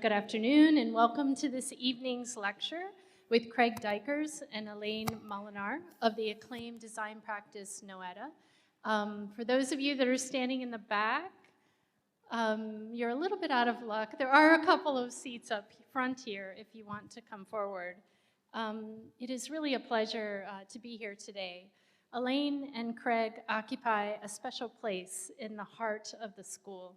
Good afternoon, and welcome to this evening's lecture with Craig Dykers and Elaine Molinar of the acclaimed design practice Snøhetta. For those of you that are standing in the back, you're a little bit out of luck. There are a couple of seats up front here if you want to come forward. It is really a pleasure to be here today. Elaine and Craig occupy a special place in the heart of the school,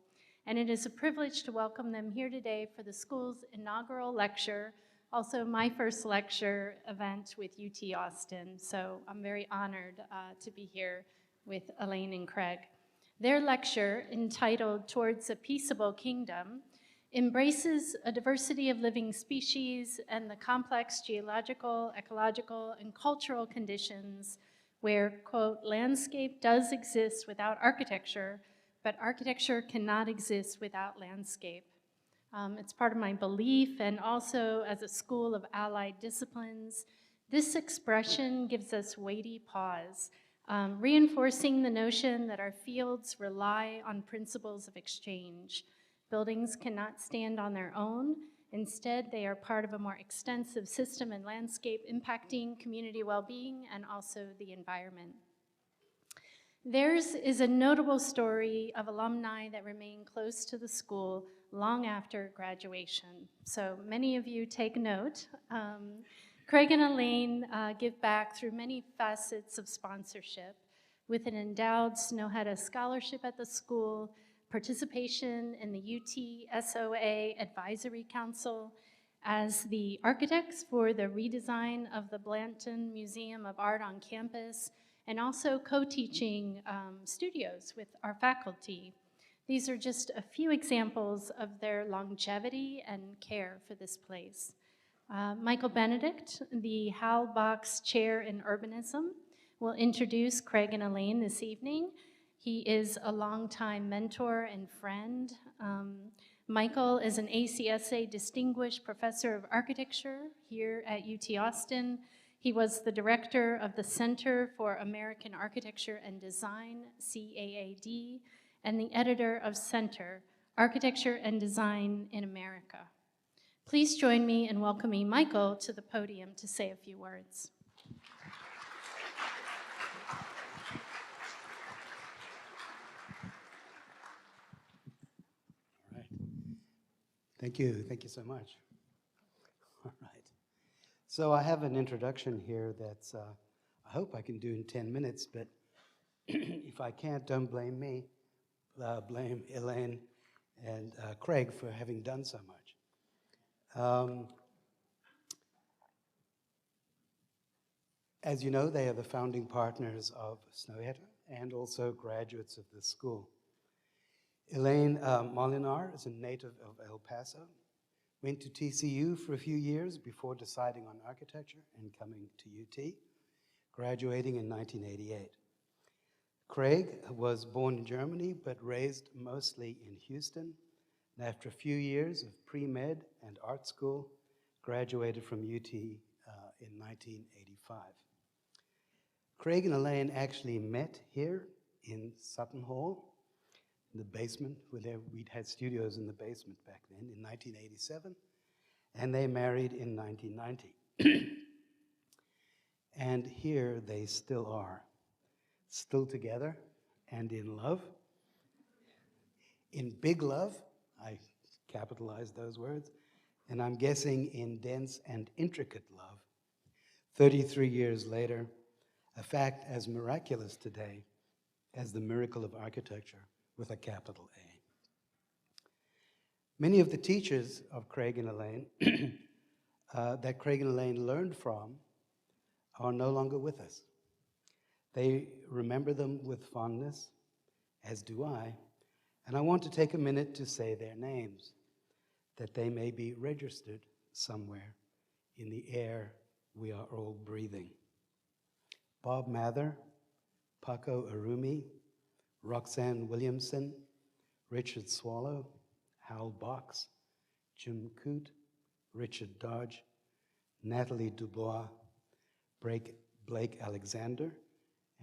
and it is a privilege to welcome them here today for the school's inaugural lecture, also my first lecture event with UT Austin. So I'm very honored to be here with Elaine and Craig. Their lecture, entitled Towards a Peaceable Kingdom, embraces a diversity of living species and the complex geological, ecological, and cultural conditions where, quote, landscape does exist without architecture, but architecture cannot exist without landscape. It's part of my belief, and also as a school of allied disciplines, this expression gives us weighty pause, reinforcing the notion that our fields rely on principles of exchange. Buildings cannot stand on their own. Instead, they are part of a more extensive system and landscape impacting community well-being and also the environment. Theirs is a notable story of alumni that remain close to the school long after graduation. So many of you take note. Craig and Elaine give back through many facets of sponsorship with an endowed Snøhetta scholarship at the school, participation in the UT SOA Advisory Council, as the architects for the redesign of the Blanton Museum of Art on campus, and also co-teaching studios with our faculty. These are just a few examples of their longevity and care for this place. Michael Benedict, the Hal Box Chair in Urbanism, will introduce Craig and Elaine this evening. He is a longtime mentor and friend. Michael is an ACSA Distinguished Professor of Architecture here at UT Austin. He was the director of the Center for American Architecture and Design, CAAD, and the editor of Center, Architecture and Design in America. Please join me in welcoming Michael to the podium to say a few words. All right. Thank you so much. All right. So I have an introduction here that's, I hope I can do in 10 minutes, but if I can't, don't blame me. Blame Elaine and Craig for having done so much. As you know, they are the founding partners of Snøhetta and also graduates of the school. Elaine Molinar is a native of El Paso. Went to TCU for a few years before deciding on architecture and coming to UT, graduating in 1988. Craig was born in Germany but raised mostly in Houston, and after a few years of pre-med and art school, graduated from UT in 1985. Craig and Elaine actually met here in Sutton Hall, in the basement, where we'd had studios in the basement back then in 1987, and they married in 1990. And here they still are, still together and in love, in big love, I capitalized those words, and I'm guessing in dense and intricate love. 33 years later, a fact as miraculous today as the miracle of architecture, with a capital A. Many of the teachers of Craig and Elaine that Craig and Elaine learned from are no longer with us. They remember them with fondness, as do I, and I want to take a minute to say their names, that they may be registered somewhere in the air we are all breathing. Bob Mather, Paco Arumi, Roxanne Williamson, Richard Swallow, Hal Box, Jim Coote, Richard Dodge, Natalie Dubois, Blake Alexander,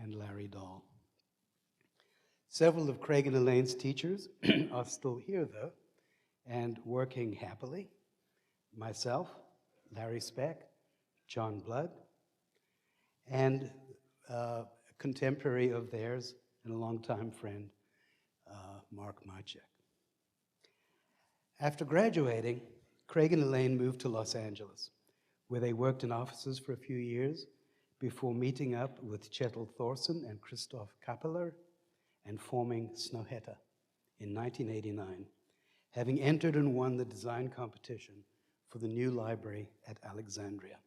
and Larry Dahl. Several of Craig and Elaine's teachers are still here, though, and working happily. Myself, Larry Speck, John Blood, and a contemporary of theirs and a longtime friend, Mark Marchek. After graduating, Craig and Elaine moved to Los Angeles, where they worked in offices for a few years before meeting up with Kjetil Thorsen and Christoph Kappeler and forming Snøhetta in 1989, having entered and won the design competition for the new library at Alexandria.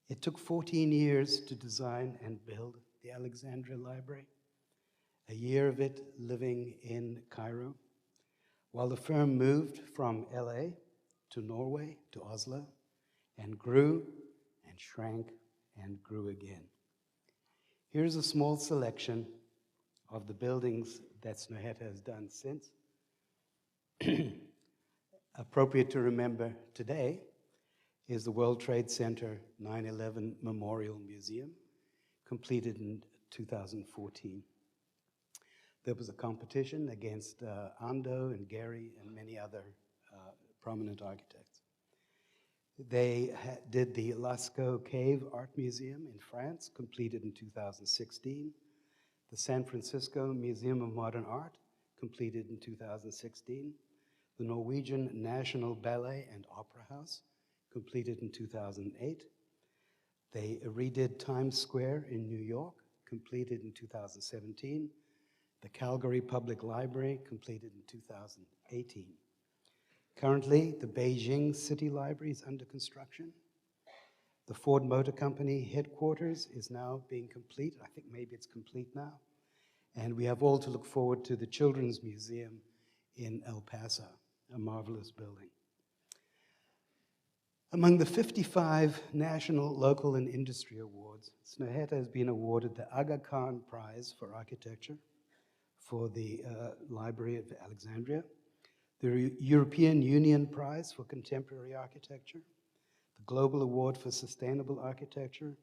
It took 14 years to design and build the Alexandria Library, a year of it living in Cairo, while the firm moved from LA to Norway to Oslo and grew and shrank and grew again. Here's a small selection of the buildings that Snøhetta has done since. Appropriate to remember today is the World Trade Center 9/11 Memorial Museum, completed in 2014. There was a competition against Ando and Gehry and many other prominent architects. They did the Lascaux Cave Art Museum in France, completed in 2016. The San Francisco Museum of Modern Art, completed in 2016. The Norwegian National Ballet and Opera House, completed in 2008. They redid Times Square in New York, completed in 2017. The Calgary Public Library, completed in 2018. Currently, the Beijing City Library is under construction. The Ford Motor Company headquarters is now being completed. I think maybe it's complete now. And we have all to look forward to the Children's Museum in El Paso, a marvelous building. Among the 55 national, local, and industry awards, Snøhetta has been awarded the Aga Khan Prize for Architecture for the Library of Alexandria, the European Union Prize for Contemporary Architecture, the Global Award for Sustainable Architecture,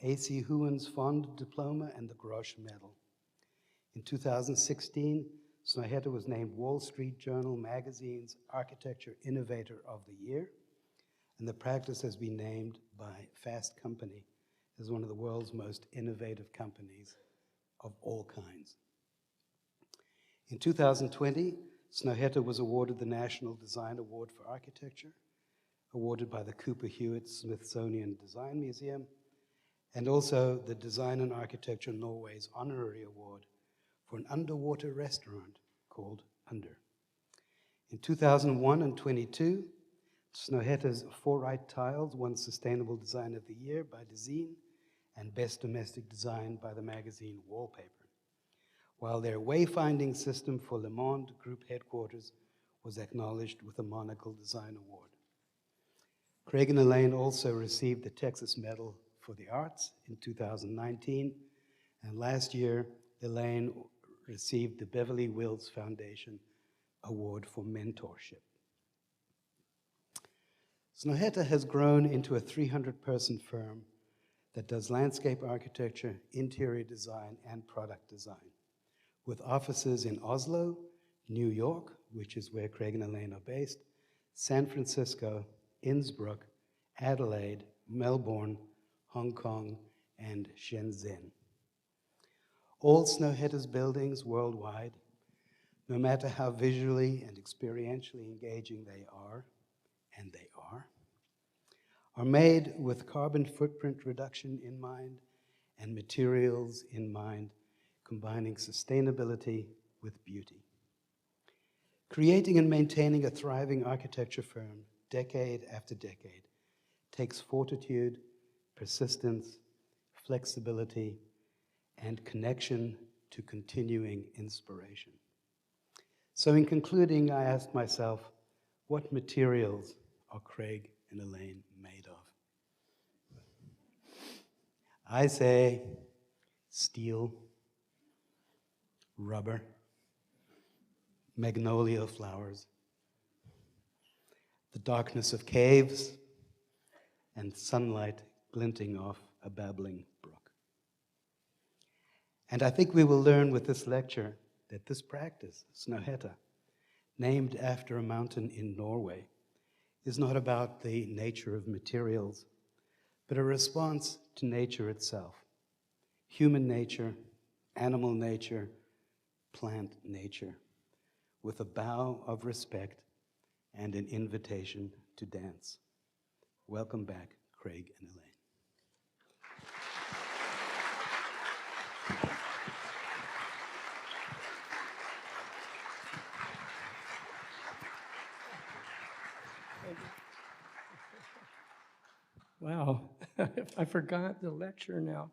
A.C. Huon's Fond Diploma, and the Grosch Medal. In 2016, Snøhetta was named Wall Street Journal Magazine's Architecture Innovator of the Year, and the practice has been named by Fast Company as one of the world's most innovative companies of all kinds. In 2020, Snøhetta was awarded the National Design Award for Architecture, awarded by the Cooper Hewitt Smithsonian Design Museum, and also the Design and Architecture Norway's Honorary Award for an underwater restaurant called Under. In 2001 and 22, Snøhetta's Forite Tiles won Sustainable Design of the Year by Design and Best Domestic Design by the magazine Wallpaper, while their wayfinding system for Le Monde Group headquarters was acknowledged with a Monocle Design Award. Craig and Elaine also received the Texas Medal for the Arts in 2019, and last year, Elaine received the Beverly Wills Foundation Award for Mentorship. Snøhetta has grown into a 300-person firm that does landscape architecture, interior design, and product design, with offices in Oslo, New York, which is where Craig and Elaine are based, San Francisco, Innsbruck, Adelaide, Melbourne, Hong Kong, and Shenzhen. All Snøhetta's buildings worldwide, no matter how visually and experientially engaging they are, and they are made with carbon footprint reduction in mind and materials in mind, combining sustainability with beauty. Creating and maintaining a thriving architecture firm decade after decade takes fortitude, persistence, flexibility, and connection to continuing inspiration. So in concluding, I asked myself, what materials are Craig and Elaine made of? I say steel, rubber, magnolia flowers, the darkness of caves, and sunlight glinting off a babbling brook. And I think we will learn with this lecture that this practice, Snøhetta, named after a mountain in Norway, is not about the nature of materials, but a response to nature itself. Human nature, animal nature, plant nature, with a bow of respect and an invitation to dance. Welcome back, Craig and Elaine. Wow, I forgot the lecture now.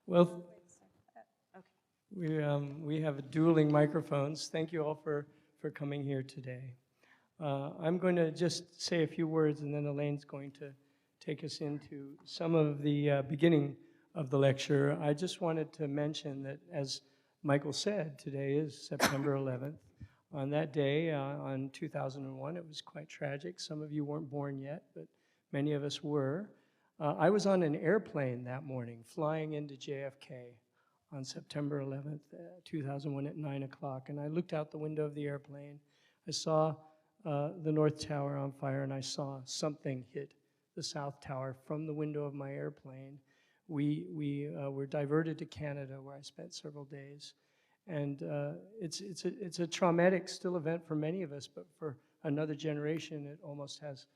Well, we have dueling microphones. Thank you all for coming here today. I'm going to just say a few words, and then Elaine's going to take us into some of the beginning of the lecture. I just wanted to mention that, as Michael said, today is September 11th. On that day, on 2001, it was quite tragic. Some of you weren't born yet, but many of us were. I was on an airplane that morning, flying into JFK on September 11th, 2001 at 9 o'clock, and I looked out the window of the airplane. I saw the North Tower on fire, and I saw something hit the South Tower from the window of my airplane. We were diverted to Canada, where I spent several days. And it's a traumatic still event for many of us, but for another generation, it almost has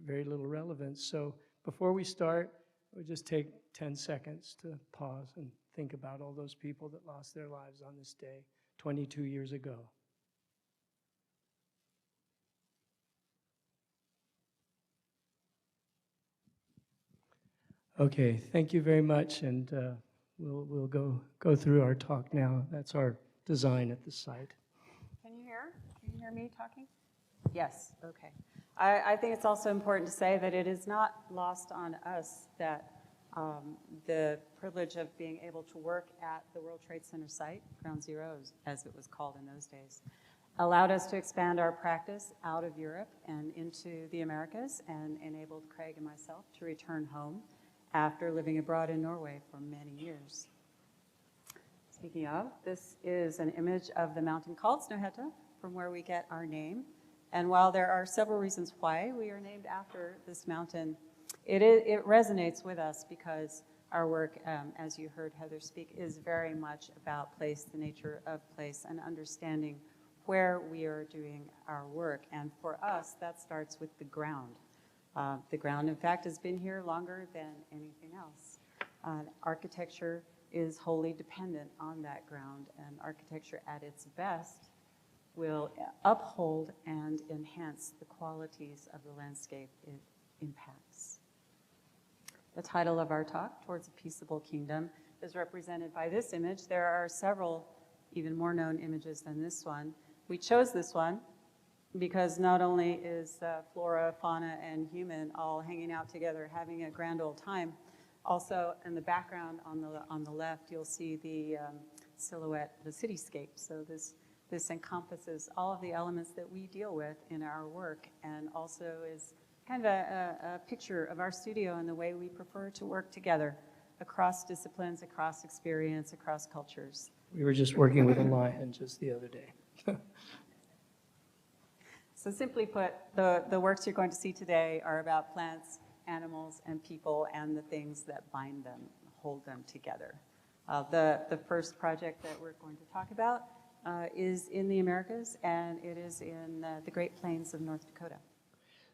very little relevance. So before we start, we'll just take 10 seconds to pause and think about all those people that lost their lives on this day 22 years ago. Okay, thank you very much, and we'll go through our talk now. That's our design at the site. Can you hear? Can you hear me talking? Yes, okay. I think it's also important to say that it is not lost on us that the privilege of being able to work at the World Trade Center site, Ground Zero, as it was called in those days, allowed us to expand our practice out of Europe and into the Americas, and enabled Craig and myself to return home after living abroad in Norway for many years. Speaking of, this is an image of the mountain called Snøhetta, from where we get our name. And while there are several reasons why we are named after this mountain, it resonates with us because our work, as you heard Heather speak, is very much about place, the nature of place, and understanding where we are doing our work. And for us, that starts with the ground. The ground, in fact, has been here longer than anything else. Architecture is wholly dependent on that ground, and architecture at its best will uphold and enhance the qualities of the landscape it impacts. The title of our talk, Towards a Peaceable Kingdom, is represented by this image. There are several even more known images than this one. We chose this one because not only is flora, fauna, and human all hanging out together, having a grand old time, also in the background on the left, you'll see the silhouette, the cityscape. So this encompasses all of the elements that we deal with in our work, and also is kind of a picture of our studio and the way we prefer to work together across disciplines, across experience, across cultures. We were just working with a lion just the other day. So simply put, the works you're going to see today are about plants, animals, and people, and the things that bind them, hold them together. The first project that we're going to talk about is in the Americas, and it is in the Great Plains of North Dakota.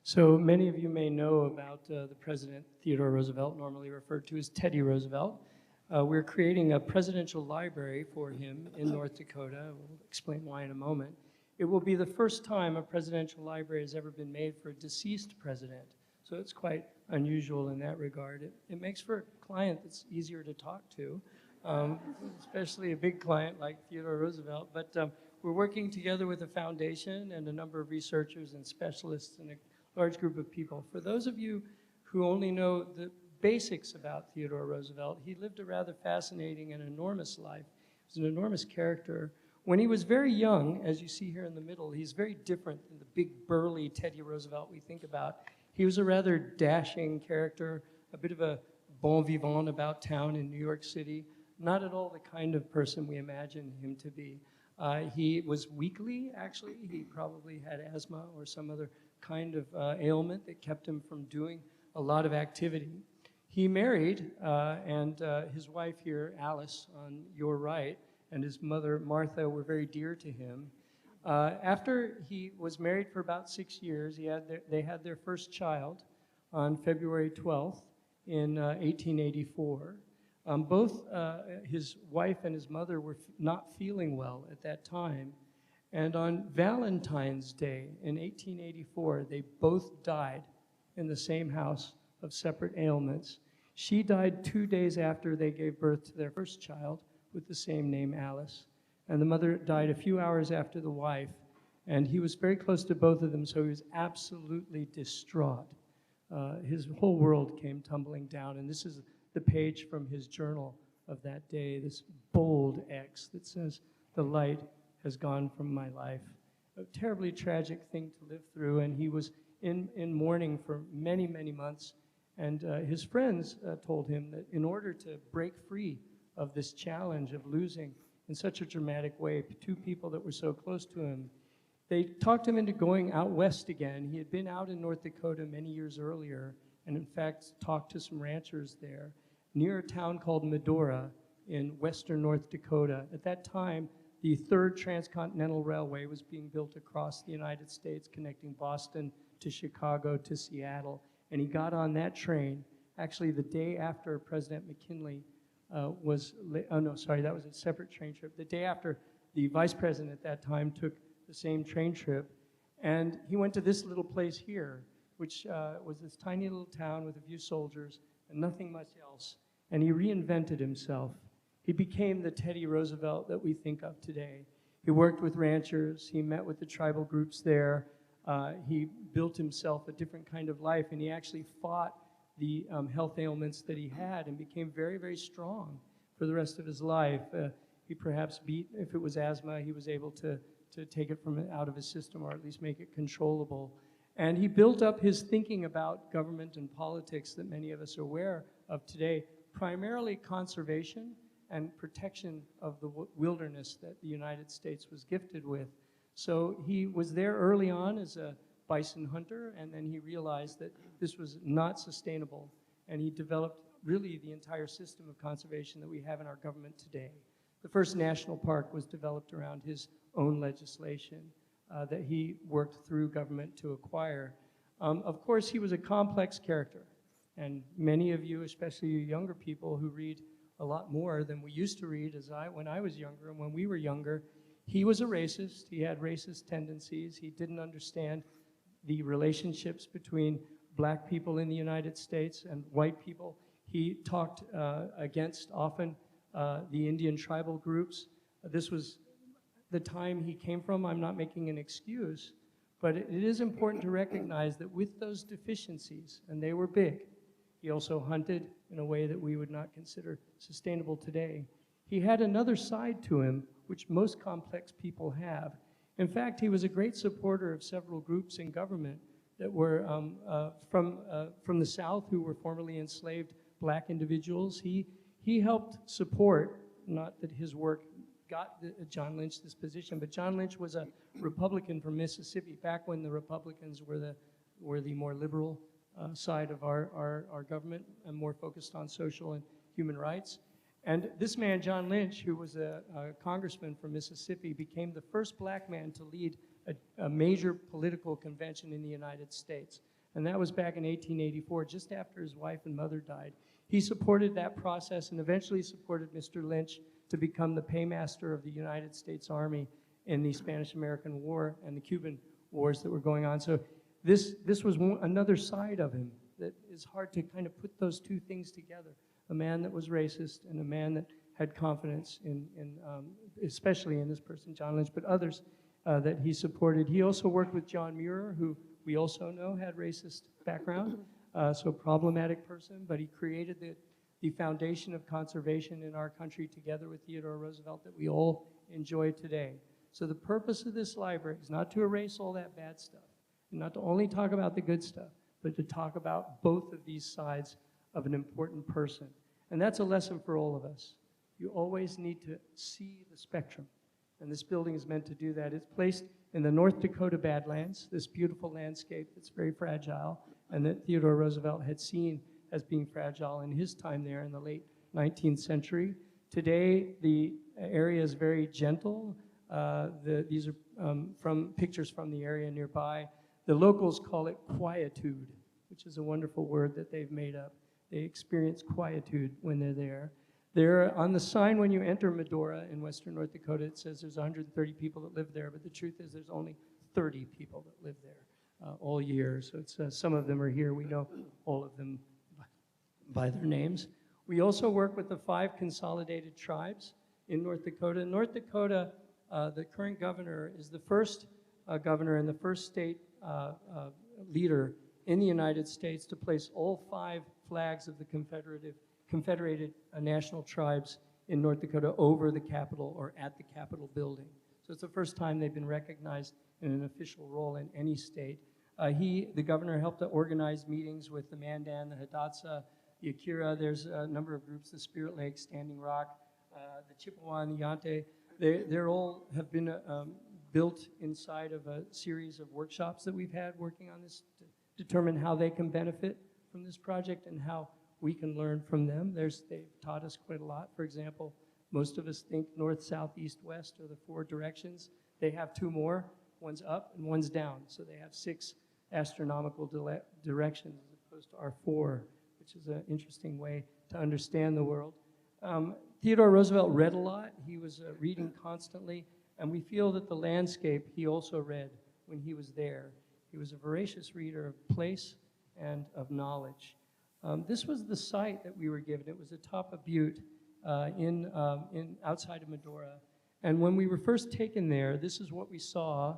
So many of you may know about the President Theodore Roosevelt, normally referred to as Teddy Roosevelt. We're creating a presidential library for him in North Dakota. We'll explain why in a moment. It will be the first time a presidential library has ever been made for a deceased president. So it's quite unusual in that regard. It makes for a client that's easier to talk to, especially a big client like Theodore Roosevelt. But we're working together with a foundation and a number of researchers and specialists and a large group of people. For those of you who only know the basics about Theodore Roosevelt, he lived a rather fascinating and enormous life. He was an enormous character. When he was very young, as you see here in the middle, he's very different than the big burly Teddy Roosevelt we think about. He was a rather dashing character, a bit of a bon vivant about town in New York City, not at all the kind of person we imagine him to be. He was weakly, actually. He probably had asthma or some other kind of ailment that kept him from doing a lot of activity. He married, and his wife here, Alice, on your right, and his mother, Martha, were very dear to him. After he was married for about 6 years, they had their first child on February 12th in 1884. Both his wife and his mother were not feeling well at that time. And on Valentine's Day in 1884, they both died in the same house of separate ailments. She died 2 days after they gave birth to their first child with the same name, Alice. And the mother died a few hours after the wife. And he was very close to both of them, so he was absolutely distraught. His whole world came tumbling down. And this is the page from his journal of that day, this bold X that says, "The light has gone from my life." A terribly tragic thing to live through, and he was in mourning for many, many months. And his friends told him that in order to break free of this challenge of losing in such a dramatic way two people that were so close to him, they talked him into going out west again. He had been out in North Dakota many years earlier, and in fact talked to some ranchers there near a town called Medora in western North Dakota. At that time, the third transcontinental railway was being built across the United States, connecting Boston to Chicago to Seattle. And he got on that train, actually the day after President McKinley that was a separate train trip. The day after the vice president at that time took the same train trip, and he went to this little place here, which was this tiny little town with a few soldiers and nothing much else. And he reinvented himself. He became the Teddy Roosevelt that we think of today. He worked with ranchers. He met with the tribal groups there. He built himself a different kind of life, and he actually fought the health ailments that he had and became very, very strong for the rest of his life. He perhaps beat, if it was asthma, he was able to take it out of his system, or at least make it controllable. And he built up his thinking about government and politics that many of us are aware of today, primarily conservation and protection of the wilderness that the United States was gifted with. So he was there early on as a bison hunter, and then he realized that this was not sustainable, and he developed really the entire system of conservation that we have in our government today. The first national park was developed around his own legislation that he worked through government to acquire. Of course, he was a complex character, and many of you, especially you younger people who read a lot more than we used to read when I was younger and when we were younger, he was a racist. He had racist tendencies. He didn't understand the relationships between black people in the United States and white people. He talked against often the Indian tribal groups. This was the time he came from. I'm not making an excuse, but it is important to recognize that with those deficiencies, and they were big, he also hunted in a way that we would not consider sustainable today. He had another side to him, which most complex people have. In fact, he was a great supporter of several groups in government that were from the South, who were formerly enslaved black individuals. He helped support, not that his work got John Lynch this position, but John Lynch was a Republican from Mississippi back when the Republicans were the more liberal side of our government and more focused on social and human rights. And this man, John Lynch, who was a congressman from Mississippi, became the first black man to lead a major political convention in the United States. And that was back in 1884, just after his wife and mother died. He supported that process and eventually supported Mr. Lynch to become the paymaster of the United States Army in the Spanish-American War and the Cuban wars that were going on. So this was another side of him that is hard to kind of put those two things together. A man that was racist and a man that had confidence in especially in this person, John Lynch, but others that he supported. He also worked with John Muir, who we also know had racist background, so problematic person, but he created the foundation of conservation in our country together with Theodore Roosevelt that we all enjoy today. So the purpose of this library is not to erase all that bad stuff, and not to only talk about the good stuff, but to talk about both of these sides of an important person. And that's a lesson for all of us. You always need to see the spectrum. And this building is meant to do that. It's placed in the North Dakota Badlands, this beautiful landscape that's very fragile, and that Theodore Roosevelt had seen as being fragile in his time there in the late 19th century. Today, the area is very gentle. These are from pictures from the area nearby. The locals call it quietude, which is a wonderful word that they've made up. They experience quietude when they're there. There, on the sign when you enter Medora in western North Dakota, it says there's 130 people that live there, but the truth is there's only 30 people that live there all year. So it's, some of them are here. We know all of them by their names. We also work with the 5 consolidated tribes in North Dakota. In North Dakota, the current governor is the first governor and the first state leader in the United States to place all 5 flags of the Confederated National Tribes in North Dakota over the Capitol or at the Capitol building. So it's the first time they've been recognized in an official role in any state. The governor, helped to organize meetings with the Mandan, the Hidatsa, the Akira. There's a number of groups, the Spirit Lake, Standing Rock, the Chippewa, and the Yante. They're all have been built inside of a series of workshops that we've had working on this to determine how they can benefit from this project and how we can learn from them. They've taught us quite a lot. For example, most of us think north, south, east, west are the 4 directions. They have 2 more. One's up and one's down. So they have 6 astronomical directions as opposed to our 4, which is an interesting way to understand the world. Theodore Roosevelt read a lot. He was reading constantly, and we feel that the landscape he also read when he was there. He was a voracious reader of place and of knowledge. This was the site that we were given. It was atop a butte outside of Medora. And when we were first taken there, this is what we saw.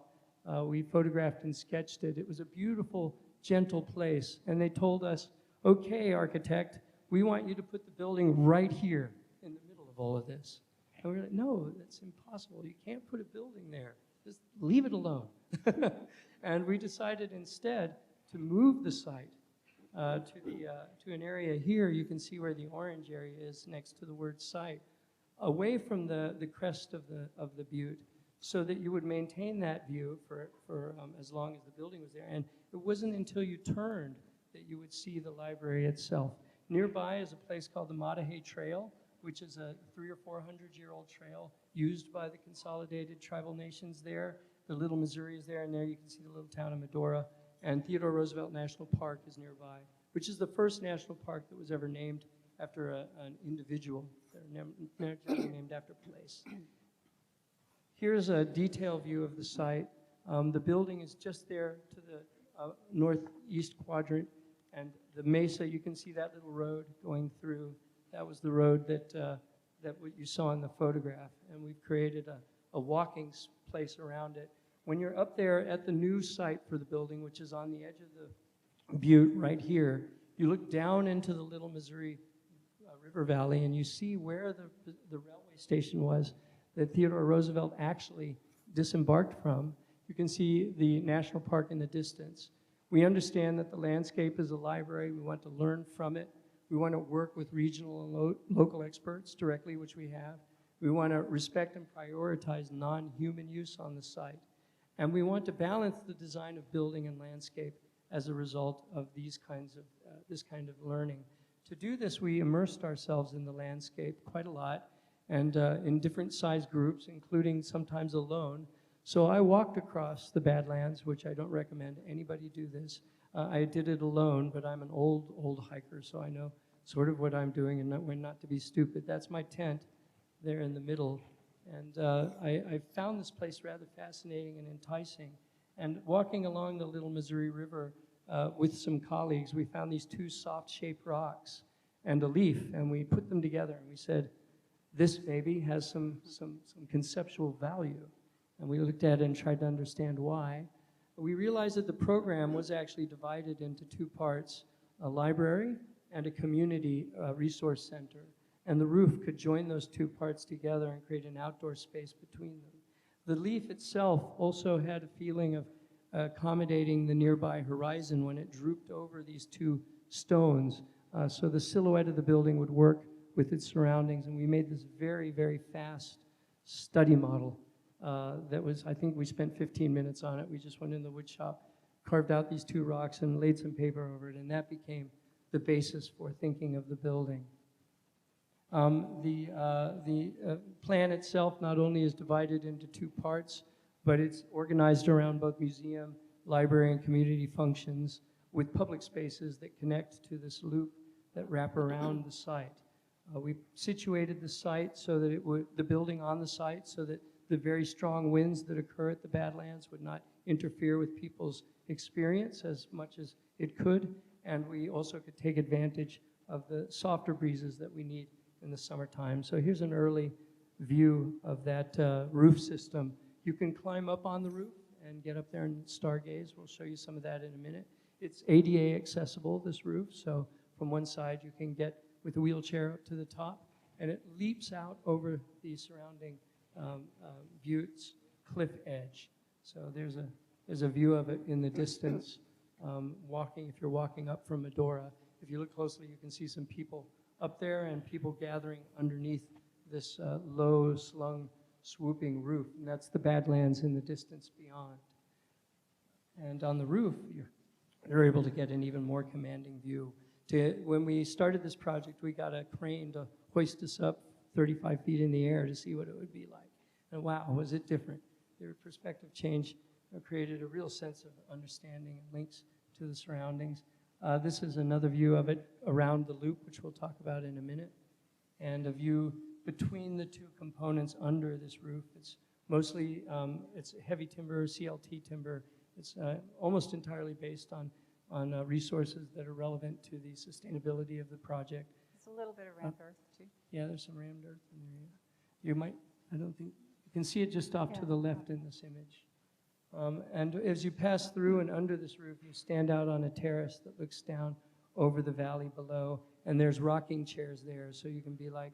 We photographed and sketched it. It was a beautiful, gentle place. And they told us, okay, architect, we want you to put the building right here in the middle of all of this. And we were like, no, that's impossible. You can't put a building there. Just leave it alone. And we decided instead to move the site to an area here. You can see where the orange area is next to the word site, away from the crest of the butte, so that you would maintain that view for as long as the building was there. And it wasn't until you turned that you would see the library itself. Nearby is a place called the Matahay Trail, which is a 300- or 400-year-old trail used by the consolidated tribal nations there. The Little Missouri is there, and there you can see the little town of Medora. And Theodore Roosevelt National Park is nearby, which is the first national park that was ever named after an individual. They're named after a place. Here's a detailed view of the site. The building is just there to the northeast quadrant, and the mesa, you can see that little road going through. That was the road that what you saw in the photograph, and we've created a walking place around it. When you're up there at the new site for the building, which is on the edge of the butte right here, you look down into the Little Missouri River Valley, and you see where the railway station was that Theodore Roosevelt actually disembarked from. You can see the national park in the distance. We understand that the landscape is a library. We want to learn from it. We want to work with regional and local experts directly, which we have. We want to respect and prioritize non-human use on the site. And we want to balance the design of building and landscape as a result of this kind of learning. To do this, we immersed ourselves in the landscape quite a lot, and in different size groups, including sometimes alone. So I walked across the Badlands, which I don't recommend anybody do this. I did it alone, but I'm an old hiker, so I know sort of what I'm doing and when not to be stupid. That's my tent there in the middle. And I found this place rather fascinating and enticing. And walking along the Little Missouri River with some colleagues, we found these 2 soft-shaped rocks and a leaf, and we put them together, and we said, this maybe has some conceptual value. And we looked at it and tried to understand why. We realized that the program was actually divided into 2 parts, a library and a community resource center. And the roof could join those 2 parts together and create an outdoor space between them. The leaf itself also had a feeling of accommodating the nearby horizon when it drooped over these 2 stones. So the silhouette of the building would work with its surroundings. And we made this very, very fast study model that was, I think we spent 15 minutes on it. We just went in the wood shop, carved out these 2 rocks and laid some paper over it, and that became the basis for thinking of the building. The plan itself not only is divided into 2 parts, but it's organized around both museum, library, and community functions with public spaces that connect to this loop that wrap around the site. We situated the site so that the building on the site, so that the very strong winds that occur at the Badlands would not interfere with people's experience as much as it could, and we also could take advantage of the softer breezes that we need in the summertime. So here's an early view of that roof system. You can climb up on the roof and get up there and stargaze. We'll show you some of that in a minute. It's ADA accessible, this roof, so from one side you can get with a wheelchair up to the top, and it leaps out over the surrounding buttes cliff edge. So there's a view of it in the distance. If you're walking up from Medora, if you look closely, you can see some people up there and people gathering underneath this low-slung, swooping roof, and that's the Badlands in the distance beyond. And on the roof, you're able to get an even more commanding view. When we started this project, we got a crane to hoist us up 35 feet in the air to see what it would be like. And wow, was it different. The perspective change created a real sense of understanding and links to the surroundings. This is another view of it around the loop, which we'll talk about in a minute, and a view between the 2 components under this roof. It's mostly, it's heavy timber, CLT timber. It's almost entirely based on resources that are relevant to the sustainability of the project. It's a little bit of rammed earth, too. Yeah, there's some rammed earth in there. You might, I don't think, you can see it just off to the left in this image. And as you pass through and under this roof, you stand out on a terrace that looks down over the valley below, and there's rocking chairs there, so you can be like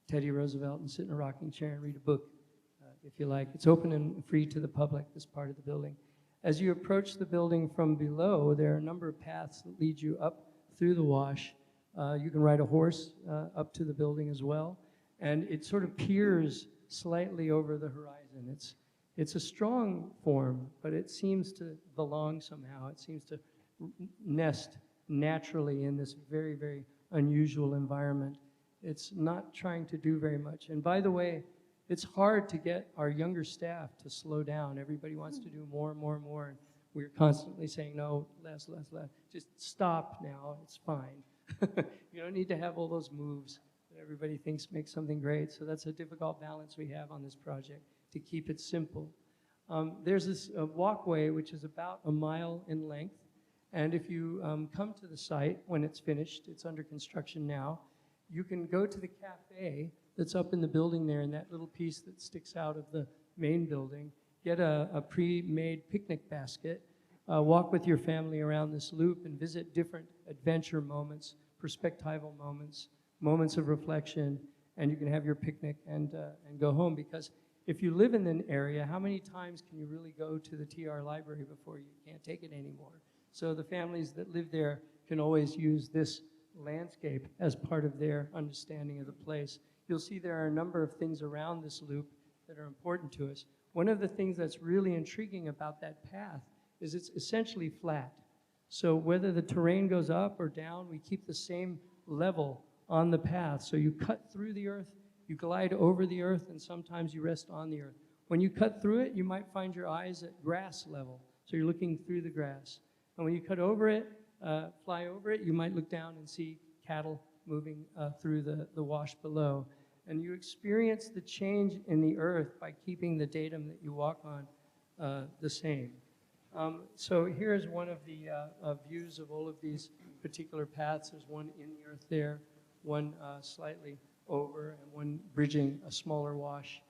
Teddy Roosevelt and sit in a rocking chair and read a book, if you like. It's open and free to the public, this part of the building. As you approach the building from below, there are a number of paths that lead you up through the wash. You can ride a horse up to the building as well, and it sort of peers slightly over the horizon. It's a strong form, but it seems to belong somehow. It seems to nest naturally in this very, very unusual environment. It's not trying to do very much. And by the way, it's hard to get our younger staff to slow down. Everybody wants to do more and more and more. And we're constantly saying, no, less. Just stop now, it's fine. You don't need to have all those moves that everybody thinks make something great. So that's a difficult balance we have on this project, to keep it simple. There's this walkway which is about a mile in length. And if you come to the site when it's finished, it's under construction now, you can go to the cafe that's up in the building there in that little piece that sticks out of the main building, get a pre-made picnic basket, walk with your family around this loop and visit different adventure moments, perspectival moments, moments of reflection, and you can have your picnic and go home. Because if you live in an area, how many times can you really go to the TR library before you can't take it anymore? So the families that live there can always use this landscape as part of their understanding of the place. You'll see there are a number of things around this loop that are important to us. One of the things that's really intriguing about that path is it's essentially flat. So whether the terrain goes up or down, we keep the same level on the path. So you cut through the earth, you glide over the earth, and sometimes you rest on the earth. When you cut through it, you might find your eyes at grass level. So you're looking through the grass. And when you cut over it, fly over it, you might look down and see cattle moving through the wash below. And you experience the change in the earth by keeping the datum that you walk on the same. So here's one of the views of all of these particular paths. There's one in the earth there, one slightly over, and one bridging a smaller wash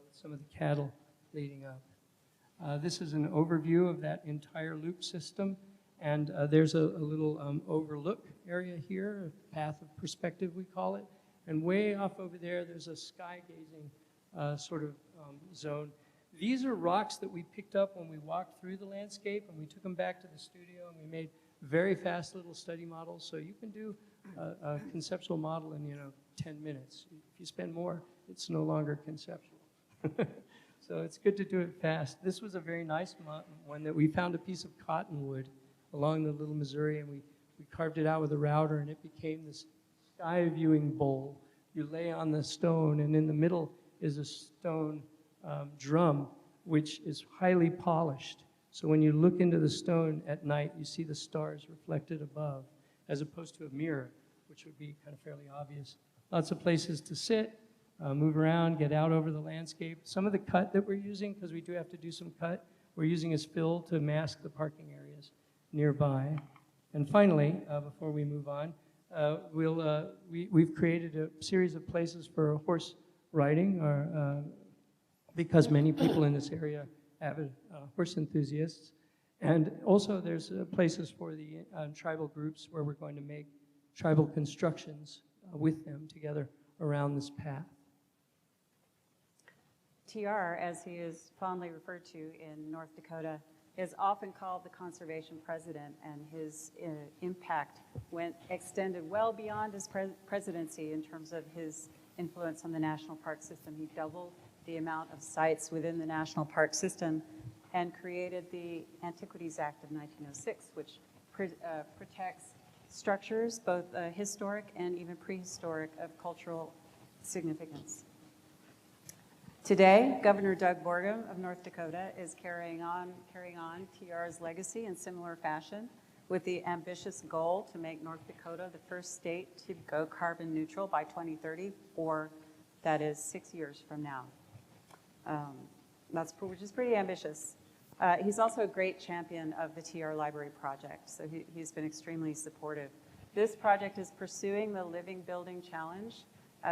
with some of the cattle leading up. This is an overview of that entire loop system. And there's a little overlook area here, a path of perspective, we call it. And way off over there, there's a sky-gazing sort of zone. These are rocks that we picked up when we walked through the landscape, and we took them back to the studio, and we made very fast little study models. So you can do a conceptual model in 10 minutes. If you spend more, it's no longer conceptual. So it's good to do it fast. This was a very nice one that we found a piece of cottonwood along the Little Missouri, and we carved it out with a router, and it became this sky viewing bowl. You lay on the stone, and in the middle is a stone drum, which is highly polished. So when you look into the stone at night, you see the stars reflected above, as opposed to a mirror, which would be kind of fairly obvious. Lots of places to sit, move around, get out over the landscape. Some of the cut that we're using, because we do have to do some cut, we're using as fill to mask the parking areas nearby. And finally, before we move on, we've created a series of places for horse riding, because many people in this area are horse enthusiasts. And also there's places for the tribal groups where we're going to make tribal constructions with them together around this path. TR, as he is fondly referred to in North Dakota, is often called the conservation president, and his impact extended well beyond his presidency in terms of his influence on the national park system. He doubled the amount of sites within the national park system and created the Antiquities Act of 1906, which protects structures, both historic and even prehistoric, of cultural significance. Today, Governor Doug Burgum of North Dakota is carrying on TR's legacy in similar fashion, with the ambitious goal to make North Dakota the first state to go carbon neutral by 2030, or that is 6 years from now. Which is pretty ambitious. He's also a great champion of the TR Library Project, so he's been extremely supportive. This project is pursuing the Living Building Challenge,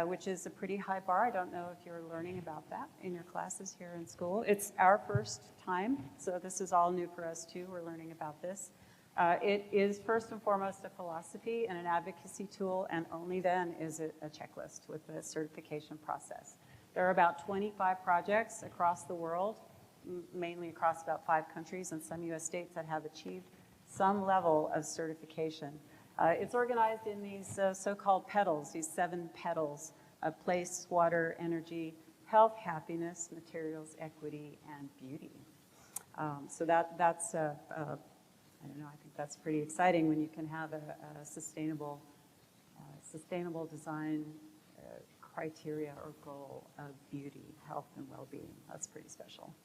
which is a pretty high bar. I don't know if you're learning about that in your classes here in school. It's our first time, so this is all new for us too. We're learning about this. It is first and foremost a philosophy and an advocacy tool, and only then is it a checklist with the certification process. There are about 25 projects across the world, mainly across about 5 countries and some US states, that have achieved some level of certification. It's organized in these so-called petals, these 7 petals of place, water, energy, health, happiness, materials, equity, and beauty. So that's, I don't know, I think that's pretty exciting when you can have a sustainable design criteria or goal of beauty, health, and well-being. That's pretty special.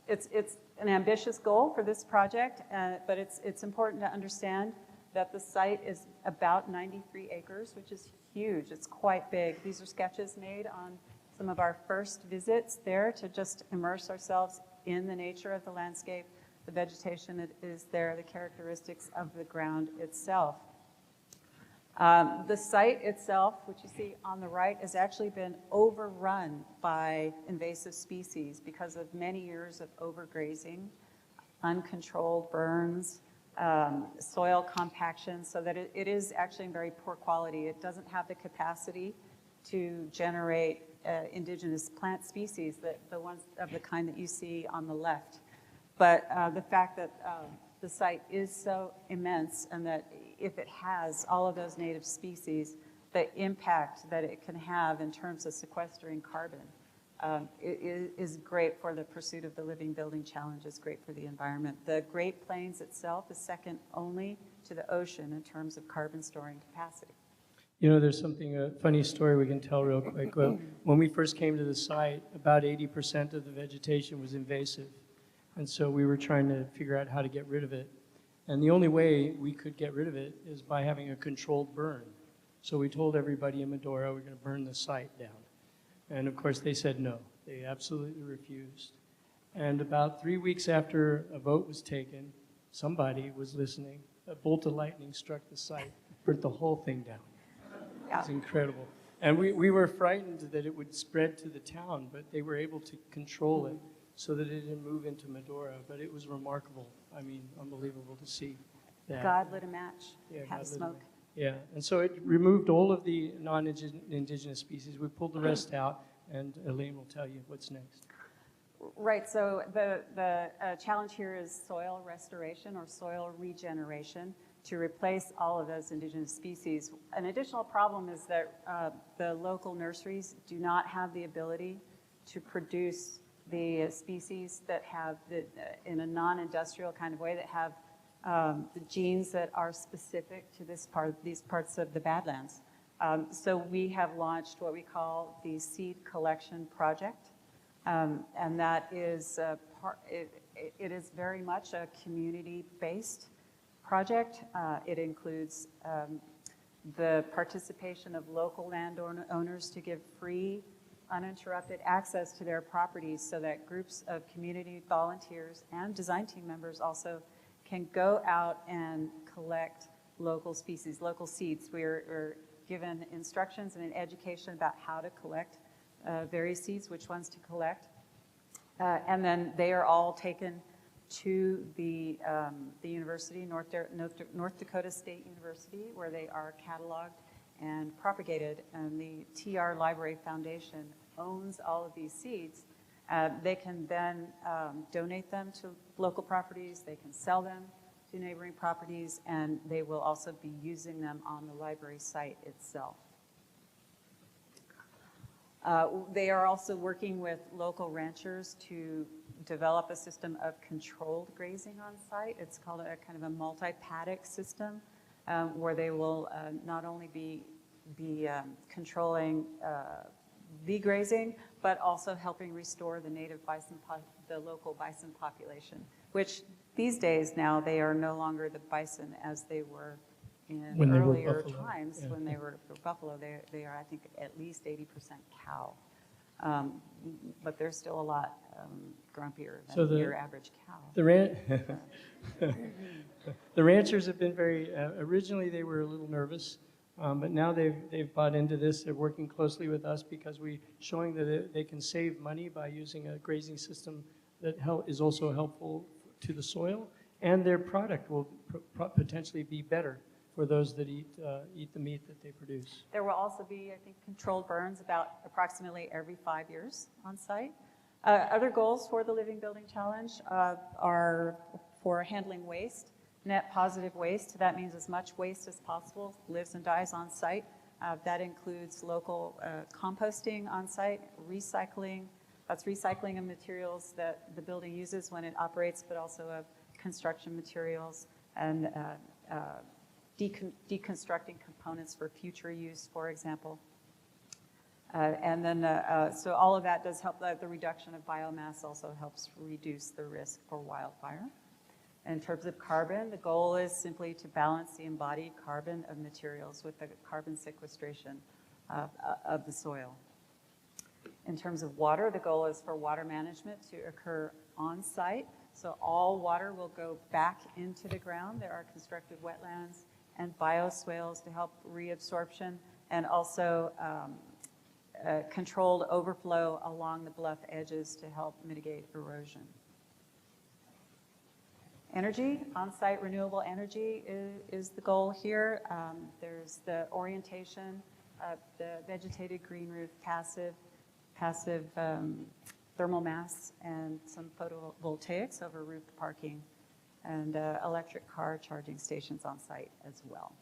It's an ambitious goal for this project, but it's important to understand that the site is about 93 acres, which is huge. It's quite big. These are sketches made on some of our first visits there to just immerse ourselves in the nature of the landscape, the vegetation that is there, the characteristics of the ground itself. The site itself, which you see on the right, has actually been overrun by invasive species because of many years of overgrazing, uncontrolled burns, soil compaction, so that it is actually in very poor quality. It doesn't have the capacity to generate indigenous plant species, the ones of the kind that you see on the left. But the fact that the site is so immense, and that if it has all of those native species, the impact that it can have in terms of sequestering carbon is great for the pursuit of the Living Building Challenge, is great for the environment. The Great Plains itself is second only to the ocean in terms of carbon storing capacity. You know, there's a funny story we can tell real quick. When we first came to the site, about 80% of the vegetation was invasive. And so we were trying to figure out how to get rid of it. And the only way we could get rid of it is by having a controlled burn. So we told everybody in Medora we're going to burn the site down. And of course they said no. They absolutely refused. And about 3 weeks after a vote was taken, somebody was listening. A bolt of lightning struck the site, burnt the whole thing down. Yeah. It's incredible. And we were frightened that it would spread to the town, but they were able to control it so that it didn't move into Medora. But it was remarkable. I mean, unbelievable to see that. God lit a match, Yeah, had smoke. Yeah, and so it removed all of the non-indigenous species. We pulled the rest out, and Elaine will tell you what's next. Right, so the challenge here is soil restoration or soil regeneration to replace all of those indigenous species. An additional problem is that the local nurseries do not have the ability to produce the species that have, in a non-industrial kind of way, that have the genes that are specific to these parts of the Badlands. So we have launched what we call the Seed Collection Project, and that is it is very much a community-based project. It includes the participation of local landowners to give free, uninterrupted access to their properties so that groups of community volunteers and design team members also can go out and collect local species, local seeds. We're given instructions and an education about how to collect various seeds, which ones to collect. And then they are all taken to the university, North Dakota State University, where they are cataloged and propagated. And the TR Library Foundation owns all of these seeds. They can then donate them to local properties, they can sell them to neighboring properties, and they will also be using them on the library site itself. They are also working with local ranchers to develop a system of controlled grazing on site. It's called a kind of a multi-paddock system where they will not only be controlling bee grazing, but also helping restore the native bison, the local bison population, which these days now they are no longer the bison as they were in earlier times. When they were buffalo. They are, I think, at least 80% cow. But they're still a lot grumpier than your average cow. The ranchers have been very, originally they were a little nervous, but now they've bought into this. They're working closely with us because we're showing that they can save money by using a grazing system that is also helpful to the soil, and their product will potentially be better for those that eat the meat that they produce. There will also be, I think, controlled burns about approximately every 5 years on site. Other goals for the Living Building Challenge are for handling waste, net positive waste. That means as much waste as possible lives and dies on site. That includes local composting on site, recycling. That's recycling of materials that the building uses when it operates, but also of construction materials and deconstructing components for future use, for example. And then, so all of that does help. The reduction of biomass also helps reduce the risk for wildfire. In terms of carbon, the goal is simply to balance the embodied carbon of materials with the carbon sequestration of the soil. In terms of water, the goal is for water management to occur on site. So all water will go back into the ground. There are constructed wetlands and bioswales to help reabsorption, and also controlled overflow along the bluff edges to help mitigate erosion. Energy, on-site renewable energy is the goal here. There's the orientation of the vegetated green roof, passive thermal mass, and some photovoltaics over roof parking, and electric car charging stations on site as well.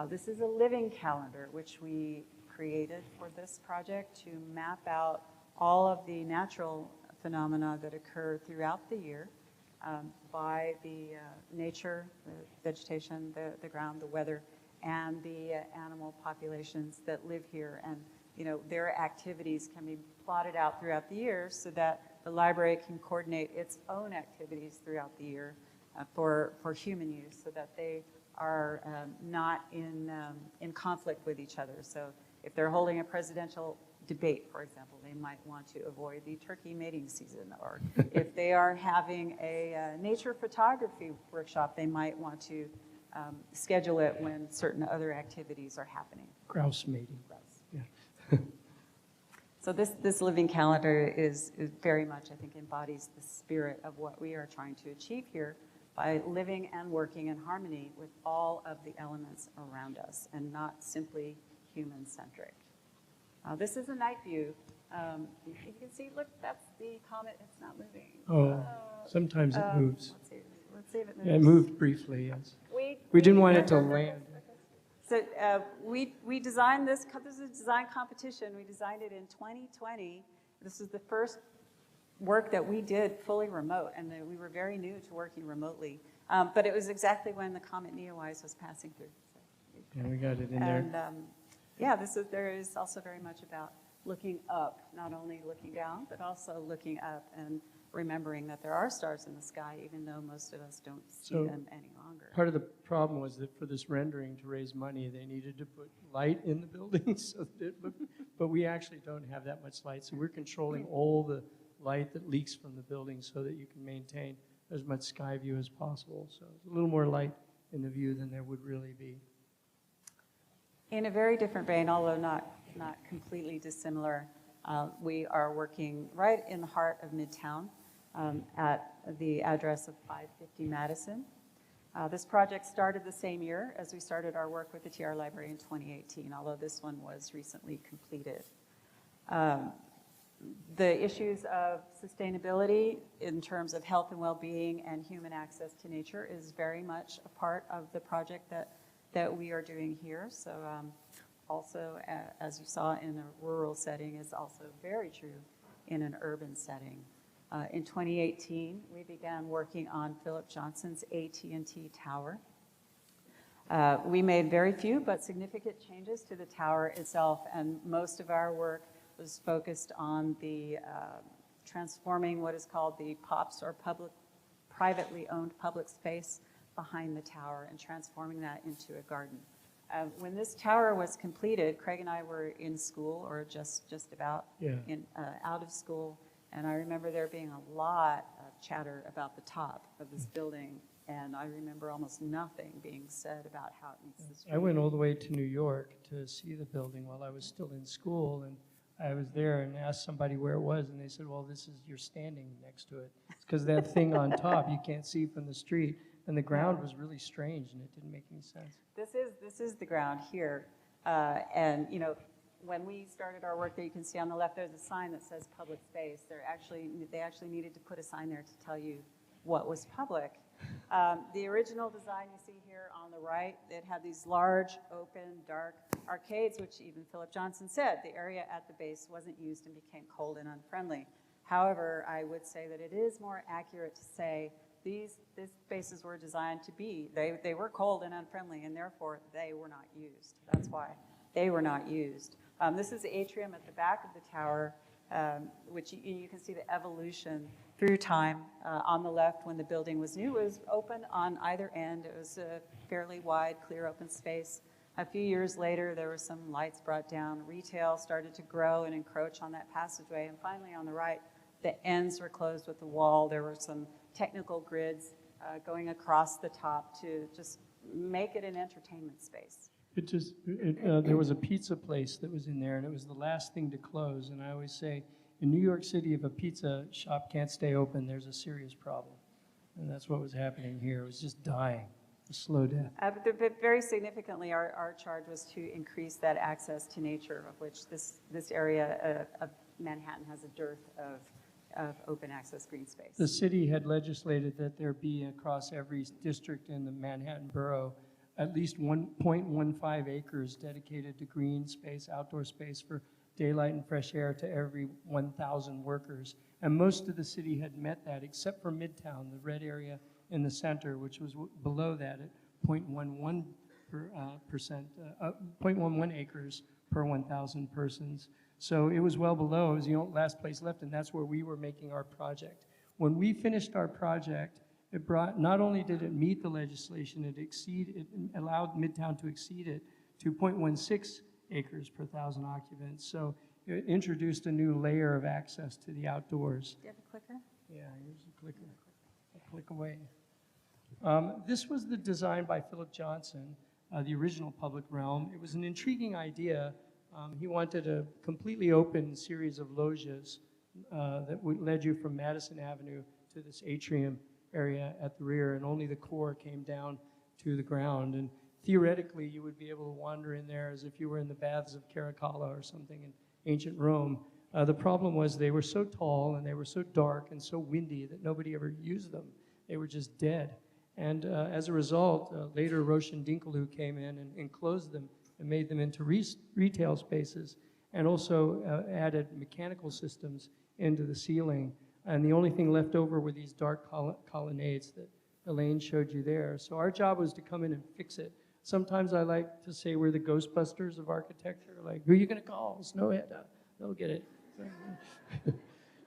This is a living calendar which we created for this project to map out all of the natural phenomena that occur throughout the year by the nature, the vegetation, the ground, the weather, and the animal populations that live here. And their activities can be plotted out throughout the year so that the library can coordinate its own activities throughout the year for human use, so that they are not in conflict with each other. So if they're holding a presidential debate, for example, they might want to avoid the turkey mating season. Or if they are having a nature photography workshop, they might want to schedule it when certain other activities are happening. Grouse mating. Grouse. Yeah. So this living calendar is very much, I think, embodies the spirit of what we are trying to achieve here by living and working in harmony with all of the elements around us and not simply human-centric. This is a night view. You can see, look, that's the comet. It's not moving. Oh, sometimes it moves. Let's see if it moves. Yeah, it moved briefly, yes. We didn't want it to land. So we designed this. This is a design competition. We designed it in 2020. This is the first work that we did fully remote, and we were very new to working remotely. But it was exactly when the comet Neowise was passing through. So. And we got it in there. And yeah, there is also very much about looking up, not only looking down, but also looking up and remembering that there are stars in the sky, even though most of us don't see them any longer. Part of the problem was that for this rendering to raise money, they needed to put light in the buildings, but we actually don't have that much light, so we're controlling all the light that leaks from the building so that you can maintain as much sky view as possible. So it's a little more light in the view than there would really be. In a very different vein, although not completely dissimilar, we are working right in the heart of Midtown at the address of 550 Madison. This project started the same year as we started our work with the TR Library in 2018, although this one was recently completed. The issues of sustainability in terms of health and well-being and human access to nature is very much a part of the project that we are doing here. So also, as you saw in a rural setting, is also very true in an urban setting. In 2018, we began working on Philip Johnson's AT&T Tower. We made very few but significant changes to the tower itself, and most of our work was focused on the transforming what is called the POPs, or privately owned public space behind the tower, and transforming that into a garden. When this tower was completed, Craig and I were in school, or just about out of school, and I remember there being a lot of chatter about the top of this building, and I remember almost nothing being said about how it meets the street. I went all the way to New York to see the building while I was still in school, and I was there and asked somebody where it was, and they said, well, this is, you're standing next to it. It's because that thing on top you can't see from the street, and the ground was really strange, and it didn't make any sense. This is the ground here, and you know, when we started our work there, you can see on the left there's a sign that says public space. They actually needed to put a sign there to tell you what was public. The original design you see here on the right, it had these large, open, dark arcades, which even Philip Johnson said the area at the base wasn't used and became cold and unfriendly. However, I would say that it is more accurate to say these spaces were designed to be, they were cold and unfriendly, and therefore they were not used. That's why they were not used. This is the atrium at the back of the tower, which you can see the evolution through time. On the left, when the building was new, it was open on either end. It was a fairly wide, clear, open space. A few years later, there were some lights brought down. Retail started to grow and encroach on that passageway. And finally, on the right, the ends were closed with the wall. There were some technical grids going across the top to just make it an entertainment space. There was a pizza place that was in there, and it was the last thing to close. And I always say, in New York City, if a pizza shop can't stay open, there's a serious problem. And that's what was happening here. It was just dying, a slow death. But very significantly, our charge was to increase that access to nature, of which this area of Manhattan has a dearth of open access green space. The city had legislated that there be across every district in the Manhattan borough at least 1.15 acres dedicated to green space, outdoor space for daylight and fresh air to every 1,000 workers. And most of the city had met that, except for Midtown, the red area in the center, which was below that at 0.11 acres per 1,000 persons. So it was well below. It was the last place left, and that's where we were making our project. When we finished our project, it brought, not only did it meet the legislation, it allowed Midtown to exceed it to 0.16 acres per 1,000 occupants. So it introduced a new layer of access to the outdoors. Do you have a clicker? Yeah, here's the clicker. I'll click away. This was the design by Philip Johnson, the original public realm. It was an intriguing idea. He wanted a completely open series of loggias that led you from Madison Avenue to this atrium area at the rear, and only the core came down to the ground. And theoretically, you would be able to wander in there as if you were in the baths of Caracalla or something in ancient Rome. The problem was they were so tall and they were so dark and so windy that nobody ever used them. They were just dead. And as a result, later Roshan Dinkalu came in and enclosed them and made them into retail spaces, and also added mechanical systems into the ceiling. And the only thing left over were these dark colonnades that Elaine showed you there. So our job was to come in and fix it. Sometimes I like to say we're the Ghostbusters of architecture. Like, who are you going to call? Snøhetta. They'll get it.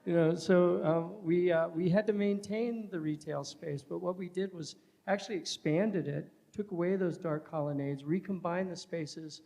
You know, so we had to maintain the retail space, but what we did was actually expanded it, took away those dark colonnades, recombined the spaces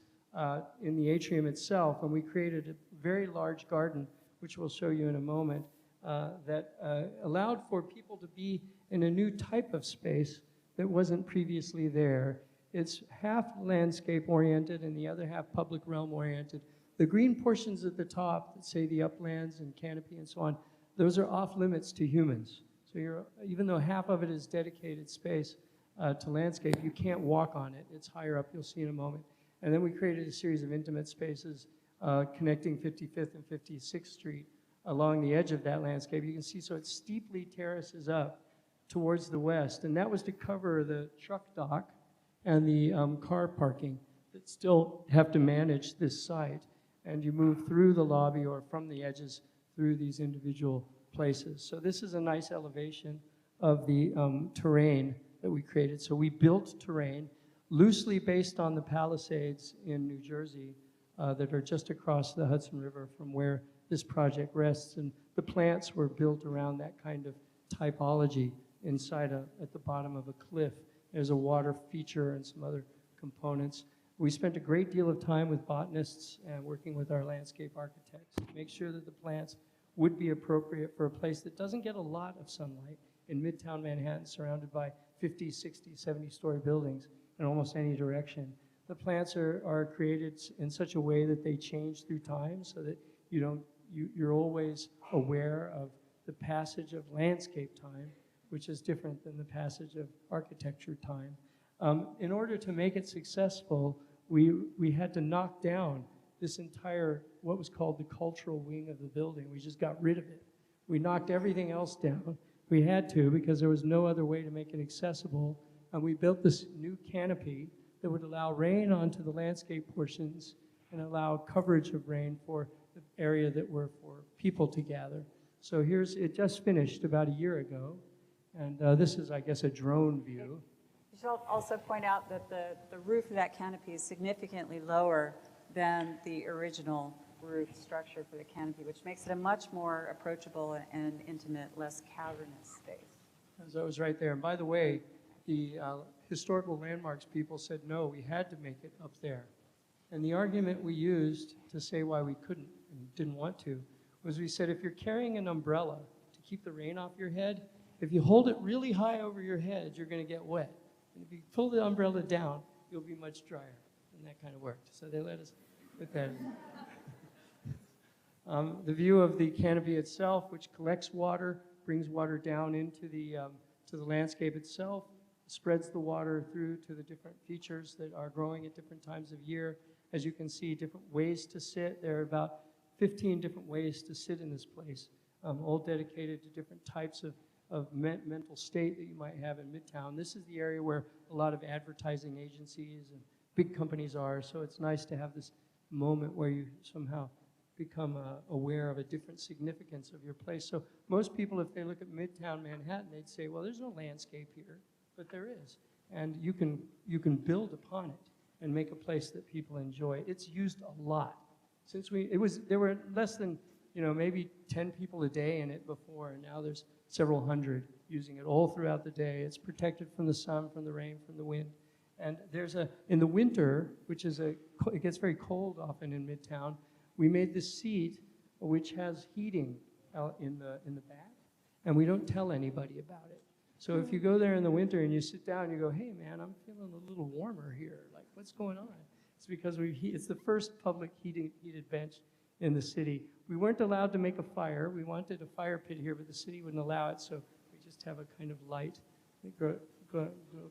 in the atrium itself, and we created a very large garden, which we'll show you in a moment, that allowed for people to be in a new type of space that wasn't previously there. It's half landscape oriented and the other half public realm oriented. The green portions at the top that say the uplands and canopy and so on, those are off limits to humans. So even though half of it is dedicated space to landscape, you can't walk on it. It's higher up, you'll see in a moment. And then we created a series of intimate spaces connecting 55th and 56th Street along the edge of that landscape. You can see, so it steeply terraces up towards the west. And that was to cover the truck dock and the car parking that still have to manage this site. And you move through the lobby or from the edges through these individual places. So this is a nice elevation of the terrain that we created. So we built terrain loosely based on the Palisades in New Jersey that are just across the Hudson River from where this project rests. And the plants were built around that kind of typology inside at the bottom of a cliff. There's a water feature and some other components. We spent a great deal of time with botanists and working with our landscape architects to make sure that the plants would be appropriate for a place that doesn't get a lot of sunlight in Midtown Manhattan, surrounded by 50, 60, 70-story buildings in almost any direction. The plants are created in such a way that they change through time so that you're always aware of the passage of landscape time, which is different than the passage of architecture time. In order to make it successful, we had to knock down this entire, what was called the cultural wing of the building. We just got rid of it. We knocked everything else down. We had to because there was no other way to make it accessible. And we built this new canopy that would allow rain onto the landscape portions and allow coverage of rain for the area that were for people to gather. So it just finished about a year ago. And this is, I guess, a drone view. You should also point out that the roof of that canopy is significantly lower than the original roof structure for the canopy, which makes it a much more approachable and intimate, less cavernous space. As I was right there. And by the way, the historical landmarks people said, no, we had to make it up there. And the argument we used to say why we couldn't and didn't want to was we said, if you're carrying an umbrella to keep the rain off your head, if you hold it really high over your head, you're going to get wet. And if you pull the umbrella down, you'll be much drier. And that kind of worked. So they let us put that in. The view of the canopy itself, which collects water, brings water down into to the landscape itself, spreads the water through to the different features that are growing at different times of year. As you can see, different ways to sit. There are about 15 different ways to sit in this place, all dedicated to different types of mental state that you might have in Midtown. This is the area where a lot of advertising agencies and big companies are, so it's nice to have this moment where you somehow become aware of a different significance of your place. So most people, if they look at Midtown Manhattan, they'd say, well, there's no landscape here, but there is. And you can build upon it and make a place that people enjoy. It's used a lot. There were less than, maybe 10 people a day in it before, and now there's several hundred using it all throughout the day. It's protected from the sun, from the rain, from the wind. And in the winter, it gets very cold often in Midtown, we made this seat which has heating out in the back, and we don't tell anybody about it. So if you go there in the winter and you sit down, you go, hey man, I'm feeling a little warmer here. Like, what's going on? It's because it's the first public heated bench in the city. We weren't allowed to make a fire. We wanted a fire pit here, but the city wouldn't allow it, so we just have a kind of light that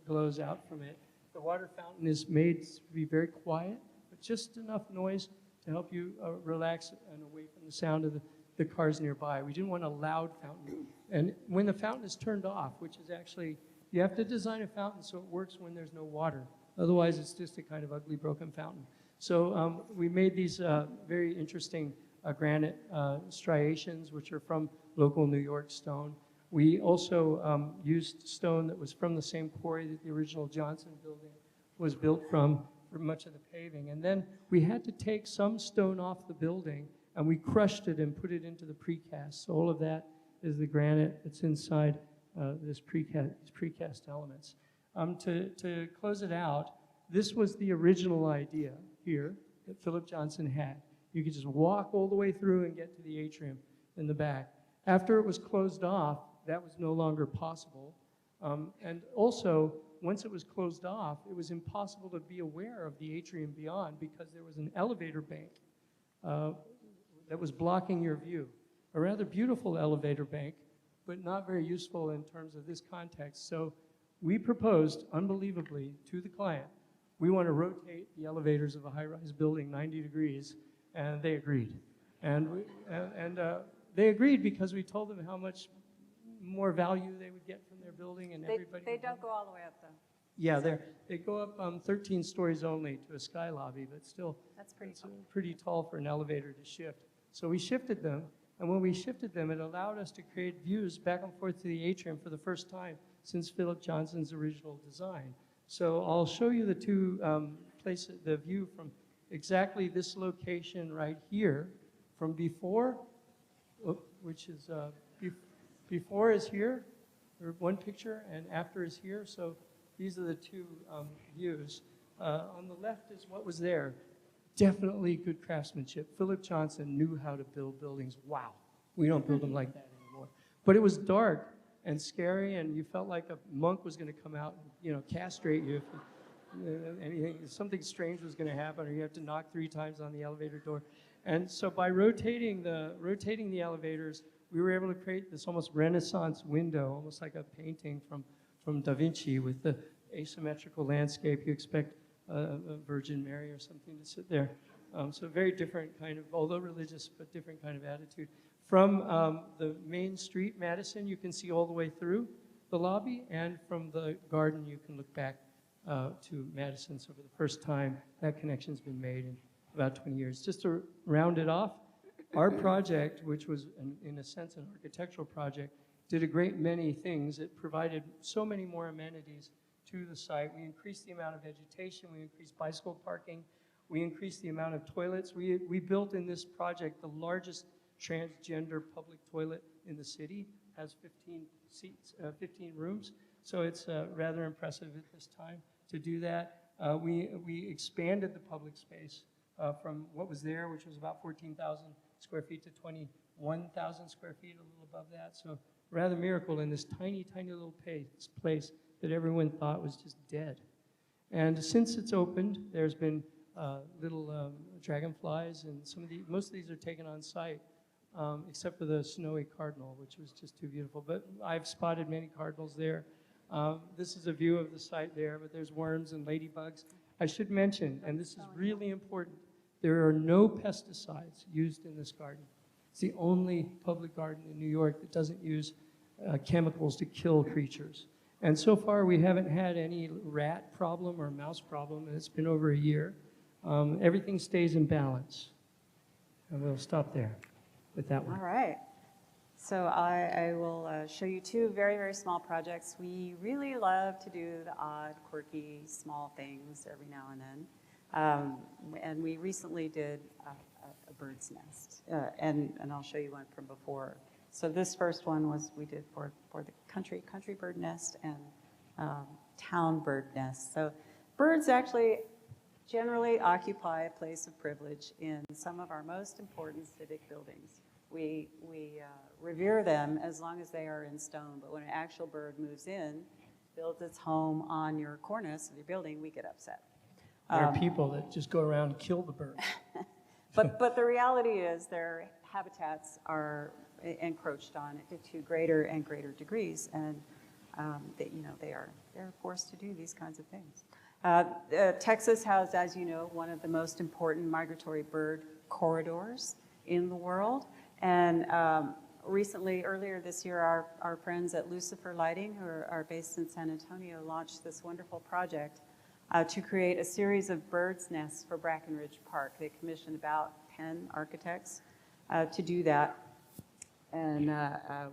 glows out from it. The water fountain is made to be very quiet, but just enough noise to help you relax and away from the sound of the cars nearby. We didn't want a loud fountain. And when the fountain is turned off, which is actually you have to design a fountain so it works when there's no water. Otherwise, it's just a kind of ugly, broken fountain. So we made these very interesting granite striations, which are from local New York stone. We also used stone that was from the same quarry that the original Johnson building was built from for much of the paving. And then we had to take some stone off the building, and we crushed it and put it into the precast. So all of that is the granite that's inside these precast elements. To close it out, this was the original idea here that Philip Johnson had. You could just walk all the way through and get to the atrium in the back. After it was closed off, that was no longer possible. And also, once it was closed off, it was impossible to be aware of the atrium beyond because there was an elevator bank that was blocking your view. A rather beautiful elevator bank, but not very useful in terms of this context. So we proposed, unbelievably, to the client, we want to rotate the elevators of a high-rise building 90 degrees, and they agreed. And they agreed because we told them how much more value they would get from their building, and everybody. They don't go all the way up, though. Yeah, they go up 13 stories only to a sky lobby, but still, That's pretty tall. Pretty tall for an elevator to shift. So we shifted them, and when we shifted them, it allowed us to create views back and forth to the atrium for the first time since Philip Johnson's original design. So I'll show you the two places, the view from exactly this location right here, from before, which is before is here, or one picture, and after is here. So these are the two views. On the left is what was there. Definitely good craftsmanship. Philip Johnson knew how to build buildings. Wow, we don't build them like that anymore. But it was dark and scary, and you felt like a monk was going to come out and castrate you if something strange was going to happen, or you have to knock 3 times on the elevator door. And so by rotating the elevators, we were able to create this almost Renaissance window, almost like a painting from Da Vinci with the asymmetrical landscape. You expect a Virgin Mary or something to sit there. So very different kind of, although religious, but different kind of attitude. From the main street, Madison, you can see all the way through the lobby, and from the garden, you can look back to Madison. So for the first time, that connection's been made in about 20 years. Just to round it off, our project, which was in a sense an architectural project, did a great many things. It provided so many more amenities to the site. We increased the amount of vegetation, we increased bicycle parking, we increased the amount of toilets. We built in this project the largest transgender public toilet in the city, has 15 seats, 15 rooms. So it's rather impressive at this time to do that. We expanded the public space from what was there, which was about 14,000 square feet, to 21,000 square feet, a little above that. So rather miracle in this tiny, tiny little place that everyone thought was just dead. And since it's opened, there's been little dragonflies, and most of these are taken on site, except for the snowy cardinal, which was just too beautiful. But I've spotted many cardinals there. This is a view of the site there, but there's worms and ladybugs. I should mention, and this is really important, there are no pesticides used in this garden. It's the only public garden in New York that doesn't use chemicals to kill creatures. And so far, we haven't had any rat problem or mouse problem, and it's been over a year. Everything stays in balance. And we'll stop there with that one. All right. So I will show you 2 very, very small projects. We really love to do the odd, quirky, small things every now and then. And we recently did a bird's nest, and I'll show you one from before. So this first one we did for the country bird nest and town bird nest. So birds actually generally occupy a place of privilege in some of our most important civic buildings. We revere them as long as they are in stone, but when an actual bird moves in, builds its home on your cornice of your building, we get upset. There are people that just go around and kill the bird. But the reality is their habitats are encroached on to greater and greater degrees, and they're forced to do these kinds of things. Texas has, as you know, one of the most important migratory bird corridors in the world, and Recently, earlier this year, our friends at Lucifer Lighting, who are based in San Antonio, launched this wonderful project to create a series of birds' nests for Brackenridge Park. They commissioned about 10 architects to do that. And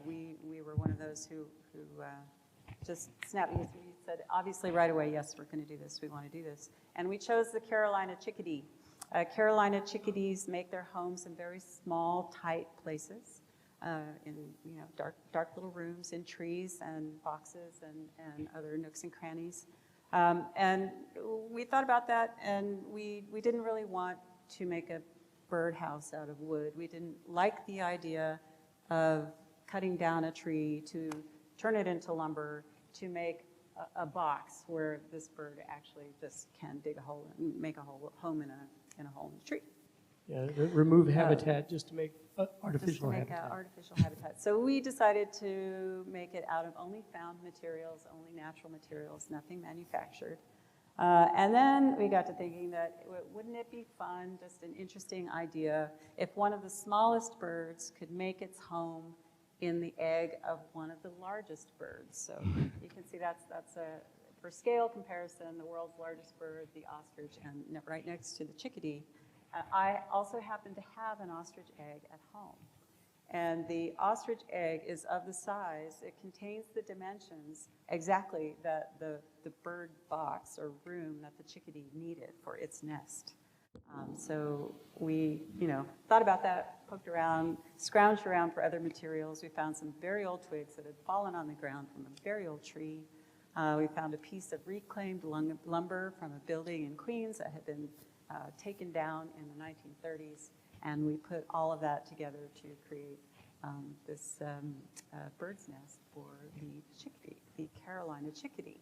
we were one of those who just snapped. We said, obviously, right away, yes, we're going to do this. We want to do this. And we chose the Carolina chickadee. Carolina chickadees make their homes in very small, tight places, in dark little rooms, in trees and boxes and other nooks and crannies. And we thought about that, and we didn't really want to make a birdhouse out of wood. We didn't like the idea of cutting down a tree to turn it into lumber to make a box where this bird actually just can dig a hole and make a home in a hole in the tree. Yeah, remove habitat just to make artificial habitat. Artificial habitat. So we decided to make it out of only found materials, only natural materials, nothing manufactured. And then we got to thinking that wouldn't it be fun, just an interesting idea, if one of the smallest birds could make its home in the egg of one of the largest birds. So you can see that's for scale comparison, the world's largest bird, the ostrich, and right next to the chickadee. I also happen to have an ostrich egg at home. And the ostrich egg is of the size, it contains the dimensions exactly that the bird box or room that the chickadee needed for its nest. So we, thought about that, poked around, scrounged around for other materials. We found some very old twigs that had fallen on the ground from a very old tree. We found a piece of reclaimed lumber from a building in Queens that had been taken down in the 1930s. And we put all of that together to create this bird's nest for the chickadee, the Carolina chickadee.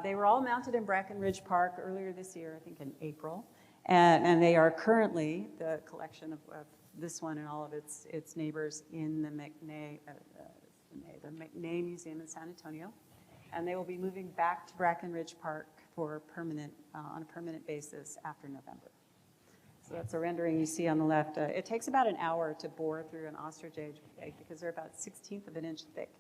They were all mounted in Brackenridge Park earlier this year, I think in April. And they are currently the collection of this one and all of its neighbors in the McNay Museum in San Antonio. And they will be moving back to Brackenridge Park for on a permanent basis after November. So that's a rendering you see on the left. It takes about an hour to bore through an ostrich egg because they're about 1/16 of an inch thick.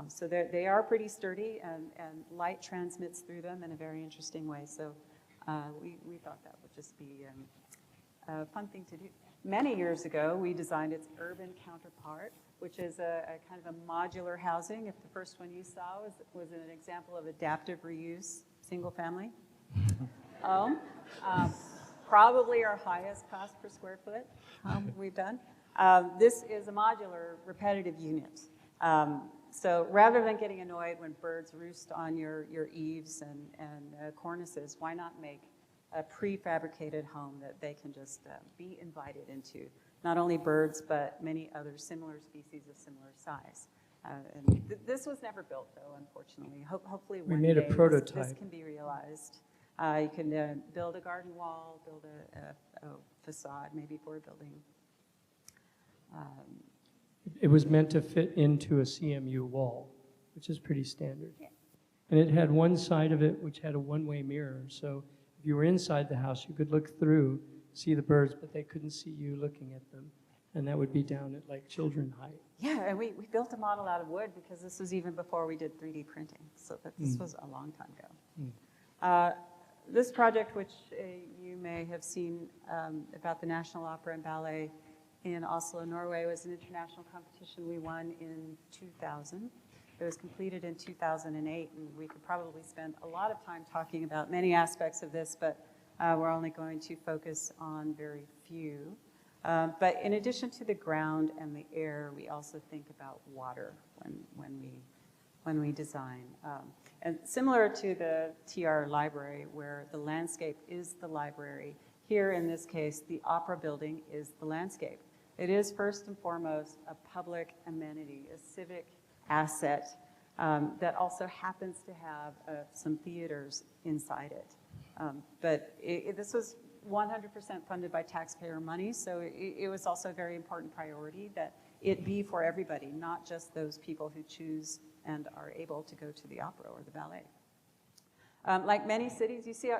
So they are pretty sturdy, and light transmits through them in a very interesting way. So we thought that would just be a fun thing to do. Many years ago, we designed its urban counterpart, which is a kind of a modular housing. If the first one you saw was an example of adaptive reuse, single family. Probably our highest cost per square foot we've done. This is a modular repetitive unit. So rather than getting annoyed when birds roost on your eaves and cornices, why not make a prefabricated home that they can just be invited into? Not only birds, but many other similar species of similar size. And this was never built, though, unfortunately. Hopefully one made a day prototype. this can be realized. You can build a garden wall, build a facade, maybe for a building. It was meant to fit into a CMU wall, which is pretty standard. Yeah. And it had one side of it which had a one-way mirror. So if you were inside the house, you could look through, see the birds, but they couldn't see you looking at them. And that would be down at like children height. Yeah, and we built a model out of wood because this was even before we did 3D printing. So this was a long time ago. This project, which you may have seen about the National Opera and Ballet in Oslo, Norway, was an international competition we won in 2000. It was completed in 2008, and we could probably spend a lot of time talking about many aspects of this, but we're only going to focus on very few. But in addition to the ground and the air, we also think about water when we design. And similar to the TR library, where the landscape is the library, here in this case, the opera building is the landscape. It is first and foremost a public amenity, a civic asset that also happens to have some theaters inside it. But this was 100% funded by taxpayer money, so it was also a very important priority that it be for everybody, not just those people who choose and are able to go to the opera or the ballet. Like many cities, you see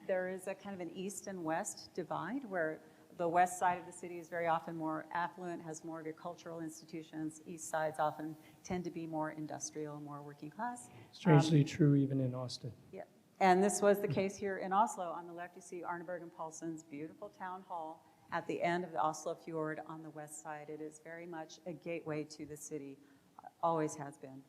there is a kind of an east and west divide where the west side of the city is very often more affluent, has more of your cultural institutions. East sides often tend to be more industrial, more working class. Strangely true even in Austin. Yeah, and this was the case here in Oslo. On the left, you see Arneberg and Paulson's beautiful town hall at the end of the Oslo fjord on the west side. It is very much a gateway to the city, always has been.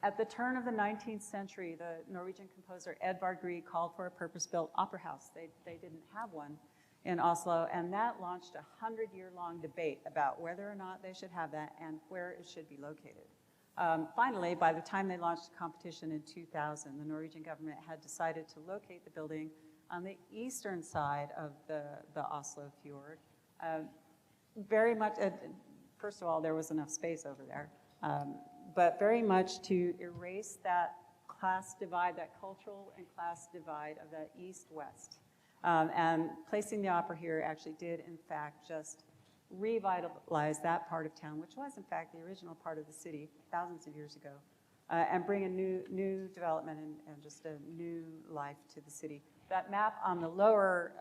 At the turn of the 19th century, the Norwegian composer Edvard Grieg called for a purpose-built opera house. They didn't have one in Oslo, and that launched a 100-year-long debate about whether or not they should have that and where it should be located. Finally, by the time they launched the competition in 2000, the Norwegian government had decided to locate the building on the eastern side of the Oslo fjord. Very much, first of all, there was enough space over there, but very much to erase that class divide, that cultural and class divide of that east-west. And placing the opera here actually did, in fact, just revitalize that part of town, which was, in fact, the original part of the city thousands of years ago, and bring a new development and just a new life to the city. That map on the lower,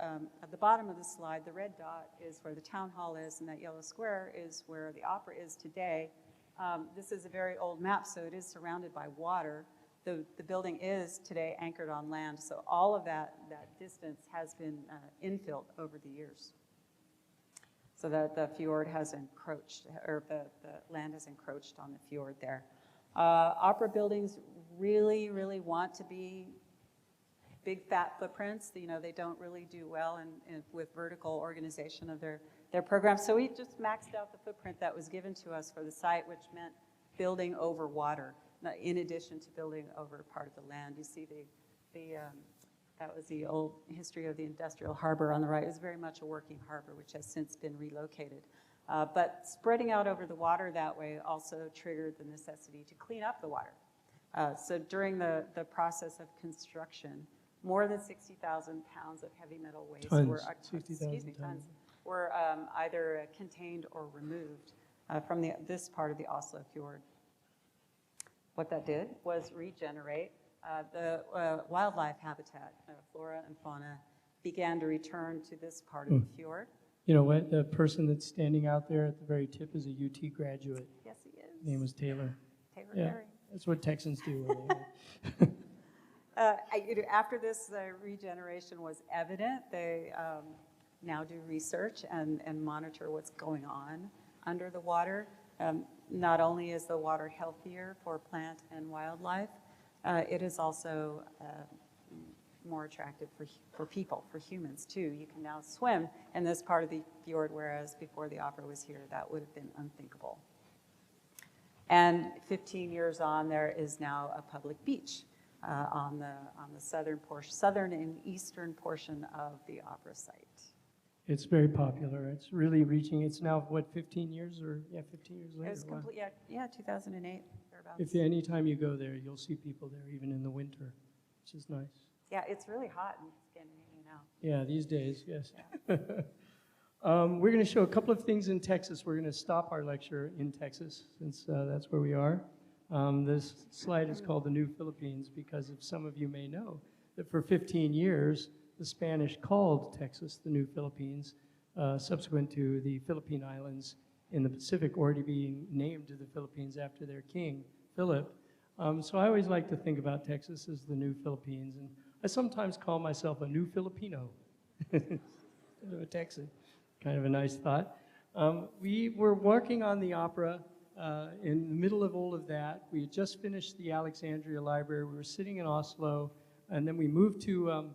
at the bottom of the slide, the red dot is where the town hall is, and that yellow square is where the opera is today. This is a very old map, so it is surrounded by water. The building is today anchored on land, so all of that distance has been infilled over the years. So that the fjord has encroached, or the land has encroached on the fjord there. Opera buildings really, really want to be big fat footprints. You know, they don't really do well with vertical organization of their programs. So we just maxed out the footprint that was given to us for the site, which meant building over water, in addition to building over part of the land. You see that was the old history of the industrial harbor on the right. It was very much a working harbor, which has since been relocated. But spreading out over the water that way also triggered the necessity to clean up the water. So during the process of construction, more than 60,000 pounds of heavy metal waste were either contained or removed from this part of the Oslo fjord. What that did was regenerate the wildlife habitat. Flora and fauna began to return to this part of the fjord. You know what? The person that's standing out there at the very tip is a UT graduate. Yes, he is. His name was Taylor. Taylor Yeah, Perry. that's what Texans do. After this regeneration was evident, they now do research and monitor what's going on under the water. Not only is the water healthier for plant and wildlife, it is also more attractive for people, for humans too. You can now swim in this part of the fjord, whereas before the opera was here, that would have been unthinkable. And 15 years on, there is now a public beach on the southern and eastern portion of the opera site. It's very popular. It's really reaching. It's now what, 15 years or 15 years later. It was complete, yeah, 2008 thereabouts. If anytime you go there, you'll see people there, even in the winter, which is nice. Yeah, it's really hot in Scandinavia now. Yeah, these days, yes. Yeah. We're going to show a couple of things in Texas. We're going to stop our lecture in Texas, since that's where we are. This slide is called The New Philippines because, if some of you may know, that for 15 years, the Spanish called Texas the New Philippines, subsequent to the Philippine Islands in the Pacific already being named to the Philippines after their king, Philip. So I always like to think about Texas as the New Philippines, and I sometimes call myself a new Filipino instead of a Texan. Kind of a nice thought. We were working on the opera in the middle of all of that. We had just finished the Alexandria Library. We were sitting in Oslo, and then we moved to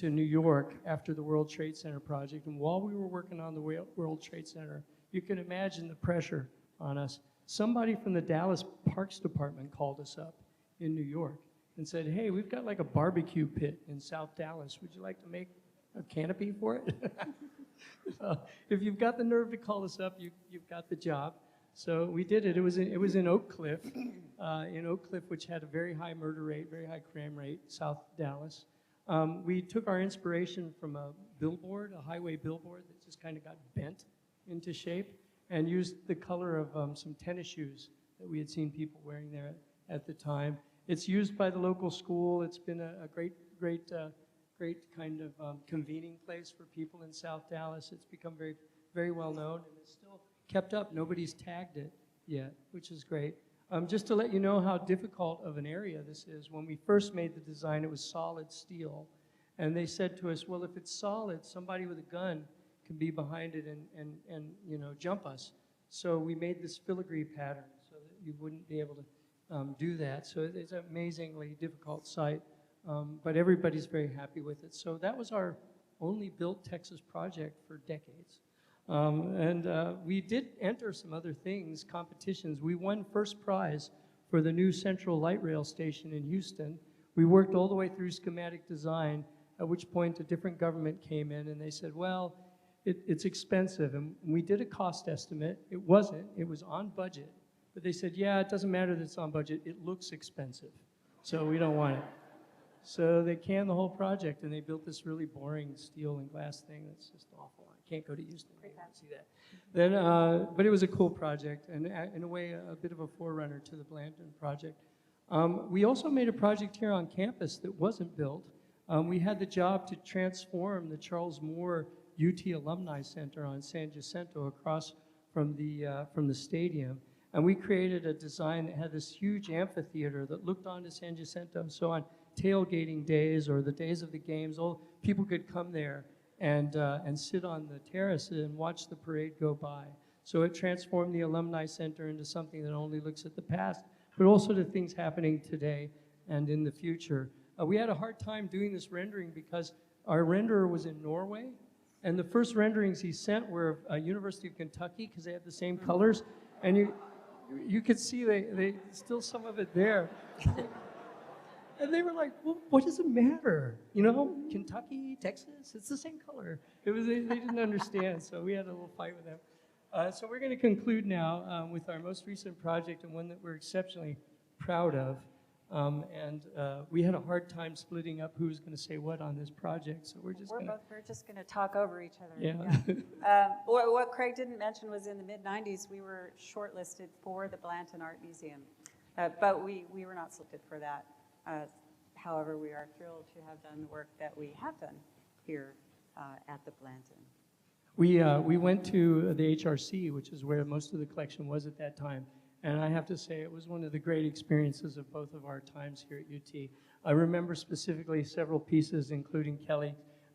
New York after the World Trade Center project. And while we were working on the World Trade Center, you can imagine the pressure on us. Somebody from the Dallas Parks Department called us up in New York and said, hey, we've got like a barbecue pit in South Dallas. Would you like to make a canopy for it? If you've got the nerve to call us up, you've got the job. So we did it. It was in Oak Cliff, which had a very high murder rate, very high crime rate, South Dallas. We took our inspiration from a billboard, a highway billboard that just kind of got bent into shape, and used the color of some tennis shoes that we had seen people wearing there at the time. It's used by the local school. It's been a great great kind of convening place for people in South Dallas. It's become very, very well known, and it's still kept up. Nobody's tagged it yet, which is great. Just to let you know how difficult of an area this is, when we first made the design, it was solid steel. And they said to us, well, if it's solid, somebody with a gun can be behind it and jump us. So we made this filigree pattern so that you wouldn't be able to do that. So it's an amazingly difficult site, but everybody's very happy with it. So that was our only built Texas project for decades. We did enter some other things, competitions. We won first prize for the new Central Light Rail Station in Houston. We worked all the way through schematic design, at which point a different government came in and they said, well, it's expensive. And we did a cost estimate. It wasn't. It was on budget. But they said, yeah, it doesn't matter that it's on budget. It looks expensive, so we don't want it. So they canned the whole project, and they built this really boring steel and glass thing that's just awful. I can't go to Houston. I can't see that. Then, but it was a cool project, and in a way, a bit of a forerunner to the Blanton project. We also made a project here on campus that wasn't built. We had the job to transform the Charles Moore UT Alumni Center on San Jacinto across from the stadium. And we created a design that had this huge amphitheater that looked onto San Jacinto. So on tailgating days or the days of the games, all people could come there and sit on the terrace and watch the parade go by. So it transformed the Alumni Center into something that only looks at the past, but also to things happening today and in the future. We had a hard time doing this rendering because our renderer was in Norway, and the first renderings he sent were University of Kentucky because they had the same colors, and you could see they still some of it there. And they were like, well, what does it matter? You know, Kentucky, Texas, it's the same color. They didn't understand, so we had a little fight with them. So we're going to conclude now with our most recent project, and one that we're exceptionally proud of. We had a hard time splitting up who's going to say what on this project, so we're just going to talk over each other. Yeah. What Craig didn't mention was in the mid-90s, we were shortlisted for the Blanton Art Museum, but we were not selected for that. However, we are thrilled to have done the work that we have done here at the Blanton. We went to the HRC, which is where most of the collection was at that time. And I have to say, it was one of the great experiences of both of our times here at UT. I remember specifically several pieces, including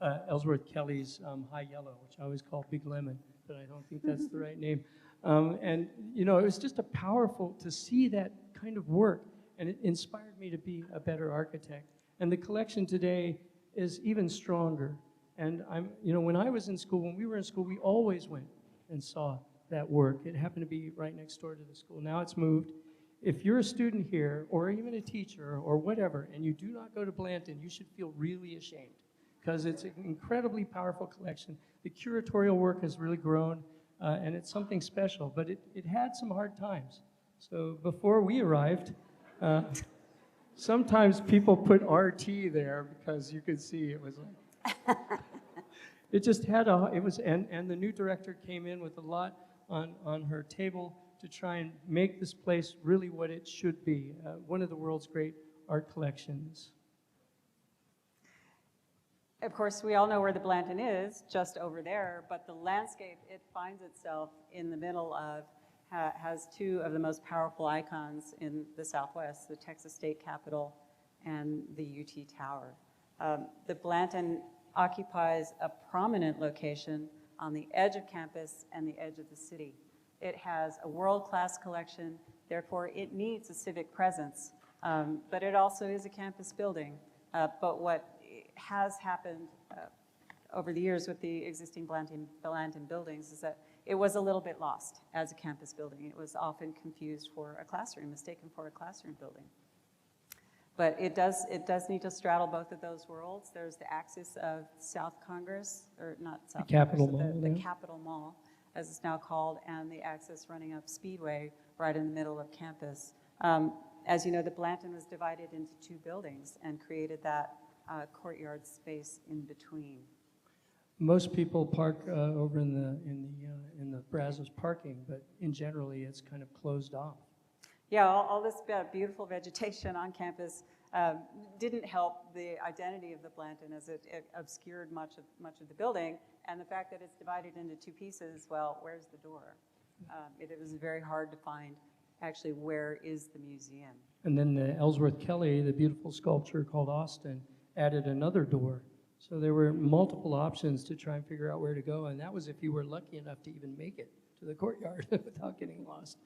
Ellsworth Kelly's High Yellow, which I always call Big Lemon, but I don't think that's the right name. And, you know, it was just powerful to see that kind of work, and it inspired me to be a better architect. And the collection today is even stronger. And when I was in school, when we were in school, we always went and saw that work. It happened to be right next door to the school. Now it's moved. If you're a student here, or even a teacher, or whatever, and you do not go to Blanton, you should feel really ashamed, because it's an incredibly powerful collection. The curatorial work has really grown, and it's something special, but it had some hard times. So before we arrived, sometimes people put RT there because you could see it was like, it just had and the new director came in with a lot on her table to try and make this place really what it should be, one of the world's great art collections. Of course, we all know where the Blanton is, just over there, but the landscape it finds itself in the middle of has two of the most powerful icons in the Southwest, the Texas State Capitol and the UT Tower. The Blanton occupies a prominent location on the edge of campus and the edge of the city. It has a world-class collection, therefore it needs a civic presence, but it also is a campus building. But what has happened over the years with the existing Blanton buildings is that it was a little bit lost as a campus building. It was often confused for a classroom, mistaken for a classroom building. But it does need to straddle both of those worlds. There's the axis of South Congress, or not South Capitol Congress, Mall, the yeah. Capitol Mall, as it's now called, and the axis running up Speedway right in the middle of campus. As you know, the Blanton was divided into two buildings and created that courtyard space in between. Most people park over in the Brazos parking, but in generally it's kind of closed off. Yeah, all this beautiful vegetation on campus didn't help the identity of the Blanton, as it obscured much of the building. And the fact that it's divided into two pieces, well, where's the door? It was very hard to find actually where is the museum. And then the Ellsworth Kelly, the beautiful sculpture called Austin, added another door. So there were multiple options to try and figure out where to go, and that was if you were lucky enough to even make it to the courtyard without getting lost.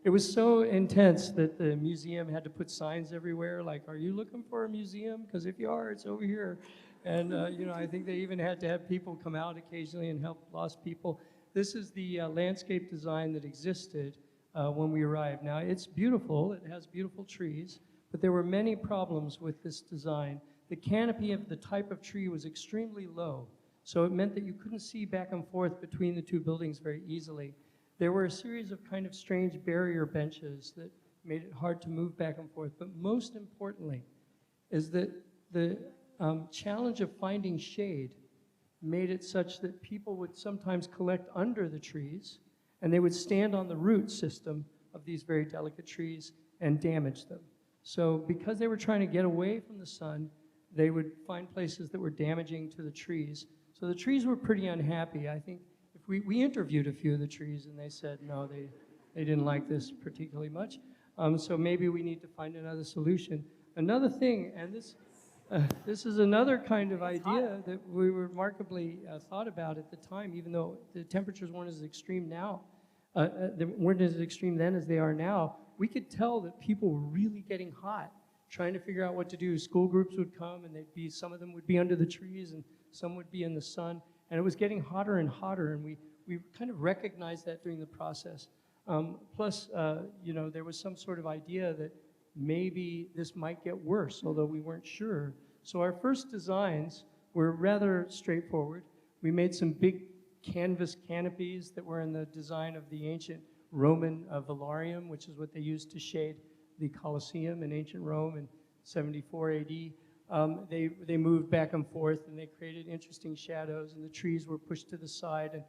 It was so intense that the museum had to put signs everywhere, like, are you looking for a museum? Because if you are, it's over here. And I think they even had to have people come out occasionally and help lost people. This is the landscape design that existed when we arrived. Now, it's beautiful. It has beautiful trees, but there were many problems with this design. The canopy of the type of tree was extremely low, so it meant that you couldn't see back and forth between the two buildings very easily. There were a series of kind of strange barrier benches that made it hard to move back and forth, but most importantly is that the challenge of finding shade made it such that people would sometimes collect under the trees, and they would stand on the root system of these very delicate trees and damage them. So because they were trying to get away from the sun, they would find places that were damaging to the trees. So the trees were pretty unhappy. I think if we interviewed a few of the trees, and they said no, they didn't like this particularly much. So maybe we need to find another solution. Another thing, and this is another kind of idea that we remarkably thought about at the time, even though the temperatures weren't as extreme now, they weren't as extreme then as they are now. We could tell that people were really getting hot, trying to figure out what to do. School groups would come, and some of them would be under the trees, and some would be in the sun, and it was getting hotter and hotter, and we kind of recognized that during the process. Plus, there was some sort of idea that maybe this might get worse, although we weren't sure. So our first designs were rather straightforward. We made some big canvas canopies that were in the design of the ancient Roman velarium, which is what they used to shade the Colosseum in ancient Rome in 74 AD. They moved back and forth, and they created interesting shadows, and the trees were pushed to the side. And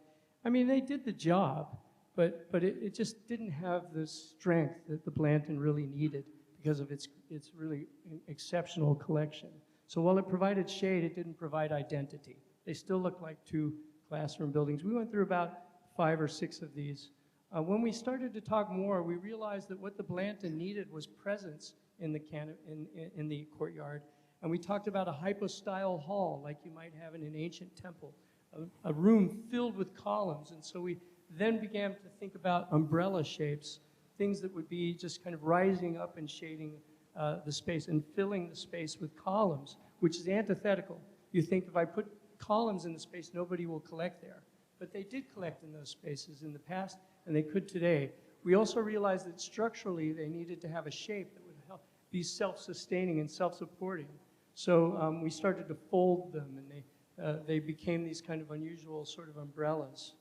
I mean, they did the job, but it just didn't have the strength that the Blanton really needed because of its really exceptional collection. So while it provided shade, it didn't provide identity. They still looked like two classroom buildings. We went through about 5 or 6 of these. When we started to talk more, we realized that what the Blanton needed was presence in the courtyard. And we talked about a hypostyle hall, like you might have in an ancient temple, a room filled with columns. And so we then began to think about umbrella shapes, things that would be just kind of rising up and shading the space and filling the space with columns, which is antithetical. You think if I put columns in the space, nobody will collect there. But they did collect in those spaces in the past, and they could today. We also realized that structurally they needed to have a shape that would help be self-sustaining and self-supporting. So we started to fold them, and they became these kind of unusual sort of umbrellas.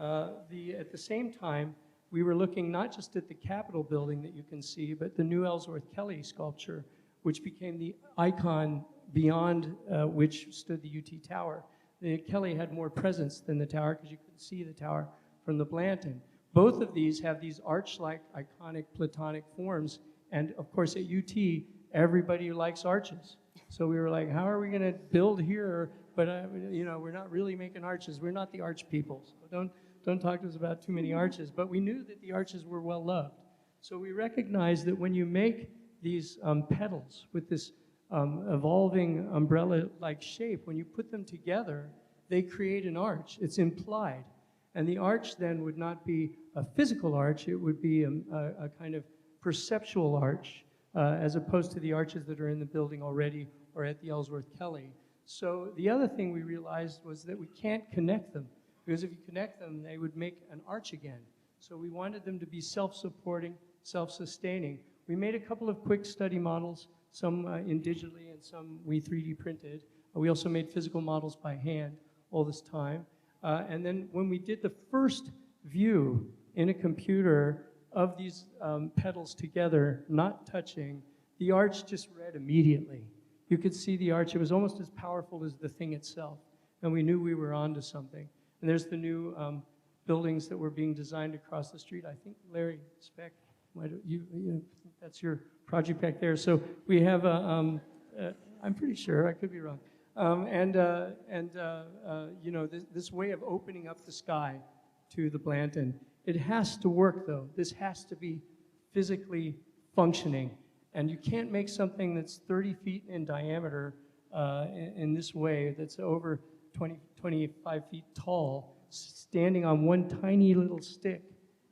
At the same time, we were looking not just at the Capitol building that you can see, but the new Ellsworth Kelly sculpture, which became the icon beyond which stood the UT Tower. The Kelly had more presence than the tower because you could see the tower from the Blanton. Both of these have these arch-like iconic Platonic forms, and of course at UT, everybody likes arches. So we were like, how are we going to build here? But we're not really making arches. We're not the arch people. So don't talk to us about too many arches. But we knew that the arches were well loved. So we recognized that when you make these petals with this evolving umbrella-like shape, when you put them together, they create an arch. It's implied. And the arch then would not be a physical arch. It would be a kind of perceptual arch, as opposed to the arches that are in the building already or at the Ellsworth Kelly. So the other thing we realized was that we can't connect them, because if you connect them, they would make an arch again. So we wanted them to be self-supporting, self-sustaining. We made a couple of quick study models, some in digitally and some we 3D printed. We also made physical models by hand all this time. And then when we did the first view in a computer of these petals together, not touching, the arch just read immediately. You could see the arch. It was almost as powerful as the thing itself. And we knew we were onto something. And there's the new buildings that were being designed across the street. I think Larry Speck why don't you that's your project back there. So we have a, I'm pretty sure, I could be wrong. This way of opening up the sky to the Blanton, it has to work though. This has to be physically functioning. And you can't make something that's 30 feet in diameter in this way, that's over 25 feet tall, standing on one tiny little stick.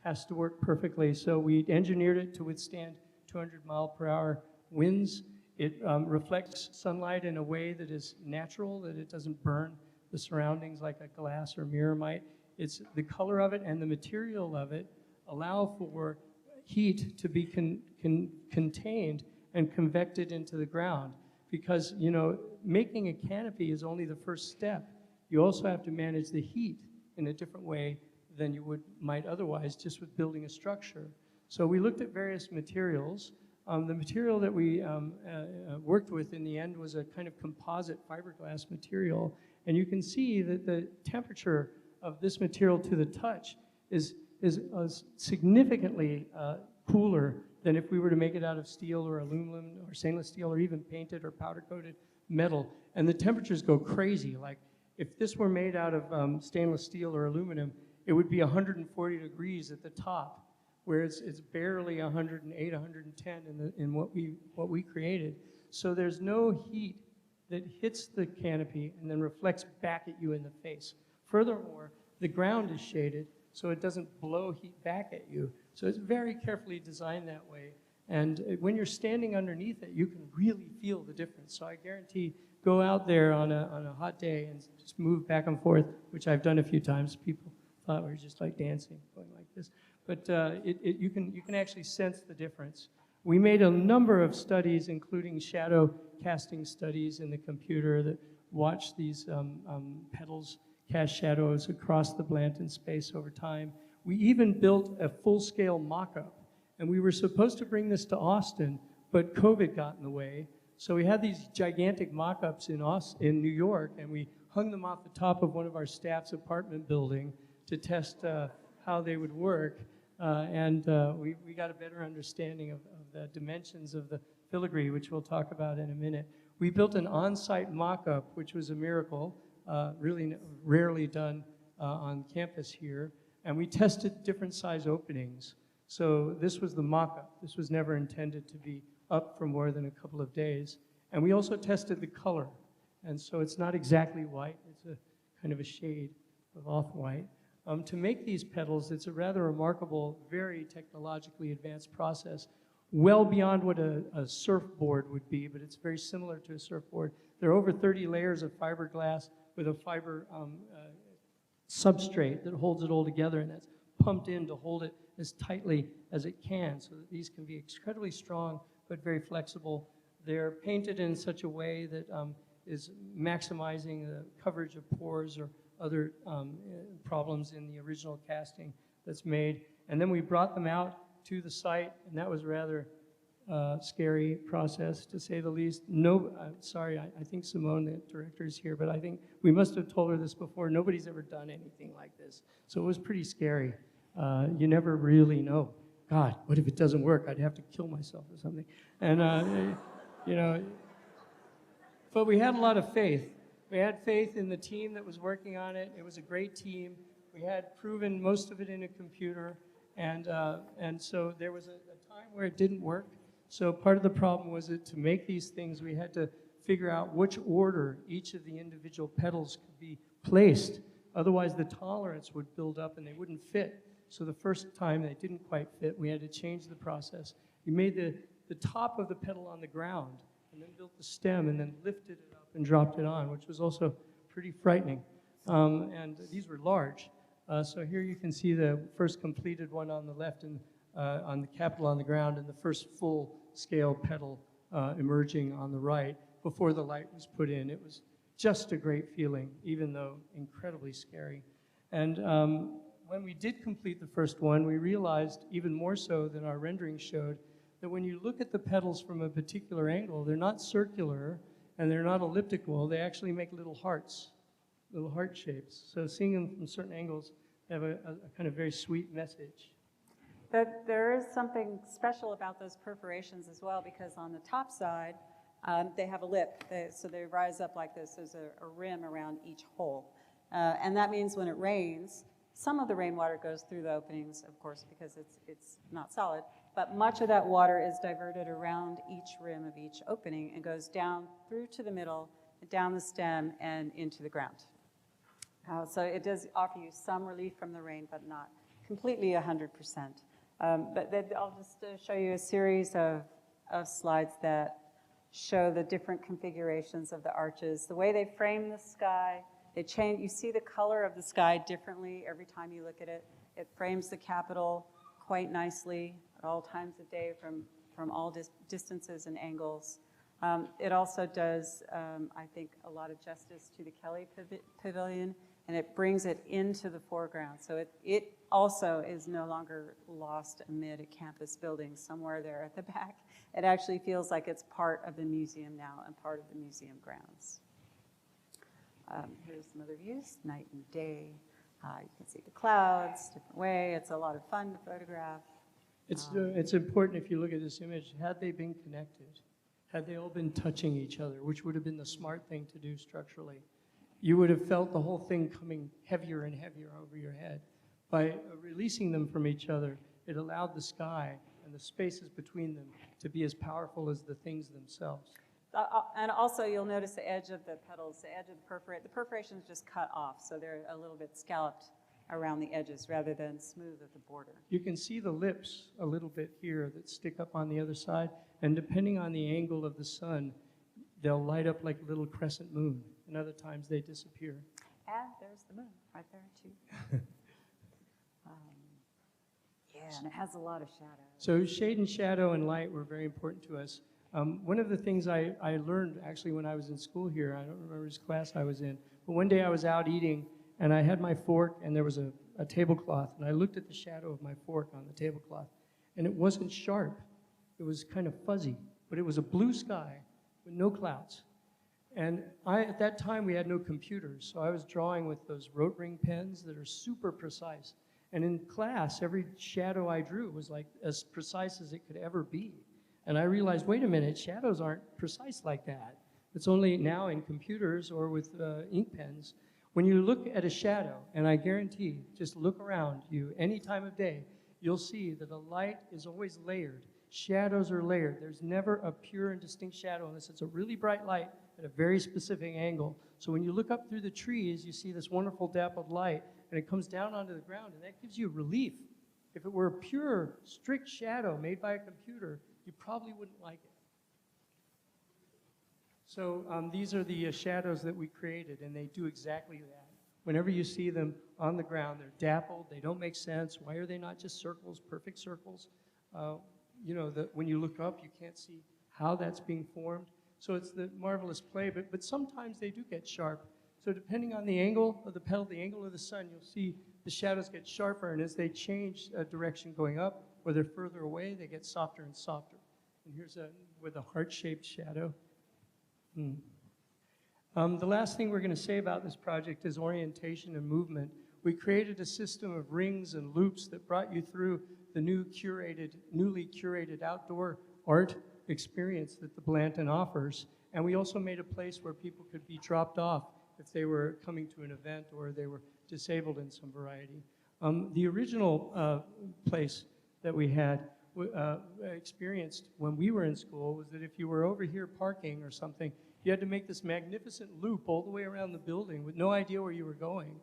Has to work perfectly. So we engineered it to withstand 200 mile per hour winds. It reflects sunlight in a way that is natural, that it doesn't burn the surroundings like a glass or mirror might. It's the color of it and the material of it allow for heat to be contained and convected into the ground. Because, making a canopy is only the first step. You also have to manage the heat in a different way than you might otherwise just with building a structure. So we looked at various materials. The material that we worked with in the end was a kind of composite fiberglass material. And you can see that the temperature of this material to the touch is significantly cooler than if we were to make it out of steel or aluminum or stainless steel or even painted or powder coated metal. And the temperatures go crazy. Like if this were made out of stainless steel or aluminum, it would be 140 degrees at the top, whereas it's barely 108, 110 in what we created. So there's no heat that hits the canopy and then reflects back at you in the face. Furthermore, the ground is shaded, so it doesn't blow heat back at you. So it's very carefully designed that way. And when you're standing underneath it, you can really feel the difference. So I guarantee, go out there on a hot day and just move back and forth, which I've done a few times. People thought we were just like dancing, going like this. But you can actually sense the difference. We made a number of studies, including shadow casting studies in the computer that watch these petals cast shadows across the Blanton space over time. We even built a full-scale mock-up, and we were supposed to bring this to Austin, but COVID got in the way. So we had these gigantic mock-ups in New York, and we hung them off the top of one of our staff's apartment building to test how they would work. We got a better understanding of the dimensions of the filigree, which we'll talk about in a minute. We built an on-site mock-up, which was a miracle, really rarely done on campus here. And we tested different size openings. So this was the mock-up. This was never intended to be up for more than a couple of days. And we also tested the color. And so it's not exactly white. It's a kind of a shade of off-white. To make these petals, it's a rather remarkable, very technologically advanced process, well beyond what a surfboard would be, but it's very similar to a surfboard. There are over 30 layers of fiberglass with a fiber substrate that holds it all together, and that's pumped in to hold it as tightly as it can so that these can be incredibly strong but very flexible. They're painted in such a way that is maximizing the coverage of pores or other problems in the original casting that's made. And then we brought them out to the site, and that was a rather scary process, to say the least. Sorry, I think Simone, the director, is here, but I think we must have told her this before. Nobody's ever done anything like this. So it was pretty scary. You never really know. God, what if it doesn't work? I'd have to kill myself or something. And, but we had a lot of faith. We had faith in the team that was working on it. It was a great team. We had proven most of it in a computer. And so there was a time where it didn't work. So part of the problem was that to make these things, we had to figure out which order each of the individual petals could be placed. Otherwise, the tolerance would build up and they wouldn't fit. So the first time they didn't quite fit, we had to change the process. We made the top of the petal on the ground and then built the stem and then lifted it up and dropped it on, which was also pretty frightening. And these were large. So here you can see the first completed one on the left and on the capital on the ground, and the first full-scale petal emerging on the right before the light was put in. It was just a great feeling, even though incredibly scary. And when we did complete the first one, we realized, even more so than our rendering showed, that when you look at the petals from a particular angle, they're not circular and they're not elliptical. They actually make little hearts, little heart shapes. So seeing them from certain angles have a kind of very sweet message. That there is something special about those perforations as well, because on the top side, they have a lip, so they rise up like this. There's a rim around each hole. And that means when it rains, some of the rainwater goes through the openings, of course, because it's not solid, but much of that water is diverted around each rim of each opening and goes down through to the middle, down the stem, and into the ground. So it does offer you some relief from the rain, but not completely 100%. But I'll just show you a series of slides that show the different configurations of the arches, the way they frame the sky. They change. You see the color of the sky differently every time you look at it. It frames the Capitol quite nicely at all times of day from all distances and angles. It also does, I think, a lot of justice to the Kelly Pavilion, and it brings it into the foreground. So it also is no longer lost amid a campus building somewhere there at the back. It actually feels like it's part of the museum now and part of the museum grounds. Here's some other views, night and day. You can see the clouds, different way. It's a lot of fun to photograph. It's important if you look at this image, had they been connected, had they all been touching each other, which would have been the smart thing to do structurally, you would have felt the whole thing coming heavier and heavier over your head. By releasing them from each other, it allowed the sky and the spaces between them to be as powerful as the things themselves. And also, you'll notice the edge of the petals, the edge of the perforation is just cut off, so they're a little bit scalloped around the edges rather than smooth at the border. You can see the lips a little bit here that stick up on the other side, and depending on the angle of the sun, they'll light up like a little crescent moon, and other times they disappear. And there's the moon right there, too. Yeah, and it has a lot of shadow. So shade and shadow and light were very important to us. One of the things I learned actually when I was in school here, I don't remember which class I was in, but one day I was out eating and I had my fork and there was a tablecloth, and I looked at the shadow of my fork on the tablecloth, and it wasn't sharp. It was kind of fuzzy, but it was a blue sky with no clouds. And at that time we had no computers, so I was drawing with those Rotring pens that are super precise. And in class, every shadow I drew was like as precise as it could ever be. And I realized, wait a minute, shadows aren't precise like that. It's only now in computers or with ink pens. When you look at a shadow, and I guarantee, just look around you any time of day, you'll see that the light is always layered. Shadows are layered. There's never a pure and distinct shadow unless it's a really bright light at a very specific angle. So when you look up through the trees, you see this wonderful dappled light, and it comes down onto the ground, and that gives you relief. If it were a pure, strict shadow made by a computer, you probably wouldn't like it. So these are the shadows that we created, and they do exactly that. Whenever you see them on the ground, they're dappled, they don't make sense. Why are they not just circles, perfect circles? You know, when you look up, you can't see how that's being formed. So it's the marvelous play, but sometimes they do get sharp. So depending on the angle of the petal, the angle of the sun, you'll see the shadows get sharper, and as they change direction going up, or they're further away, they get softer and softer. And here's with a heart-shaped shadow. The last thing we're going to say about this project is orientation and movement. We created a system of rings and loops that brought you through the newly curated outdoor art experience that the Blanton offers. And we also made a place where people could be dropped off if they were coming to an event or they were disabled in some variety. The original place that we had experienced when we were in school was that if you were over here parking or something, you had to make this magnificent loop all the way around the building with no idea where you were going.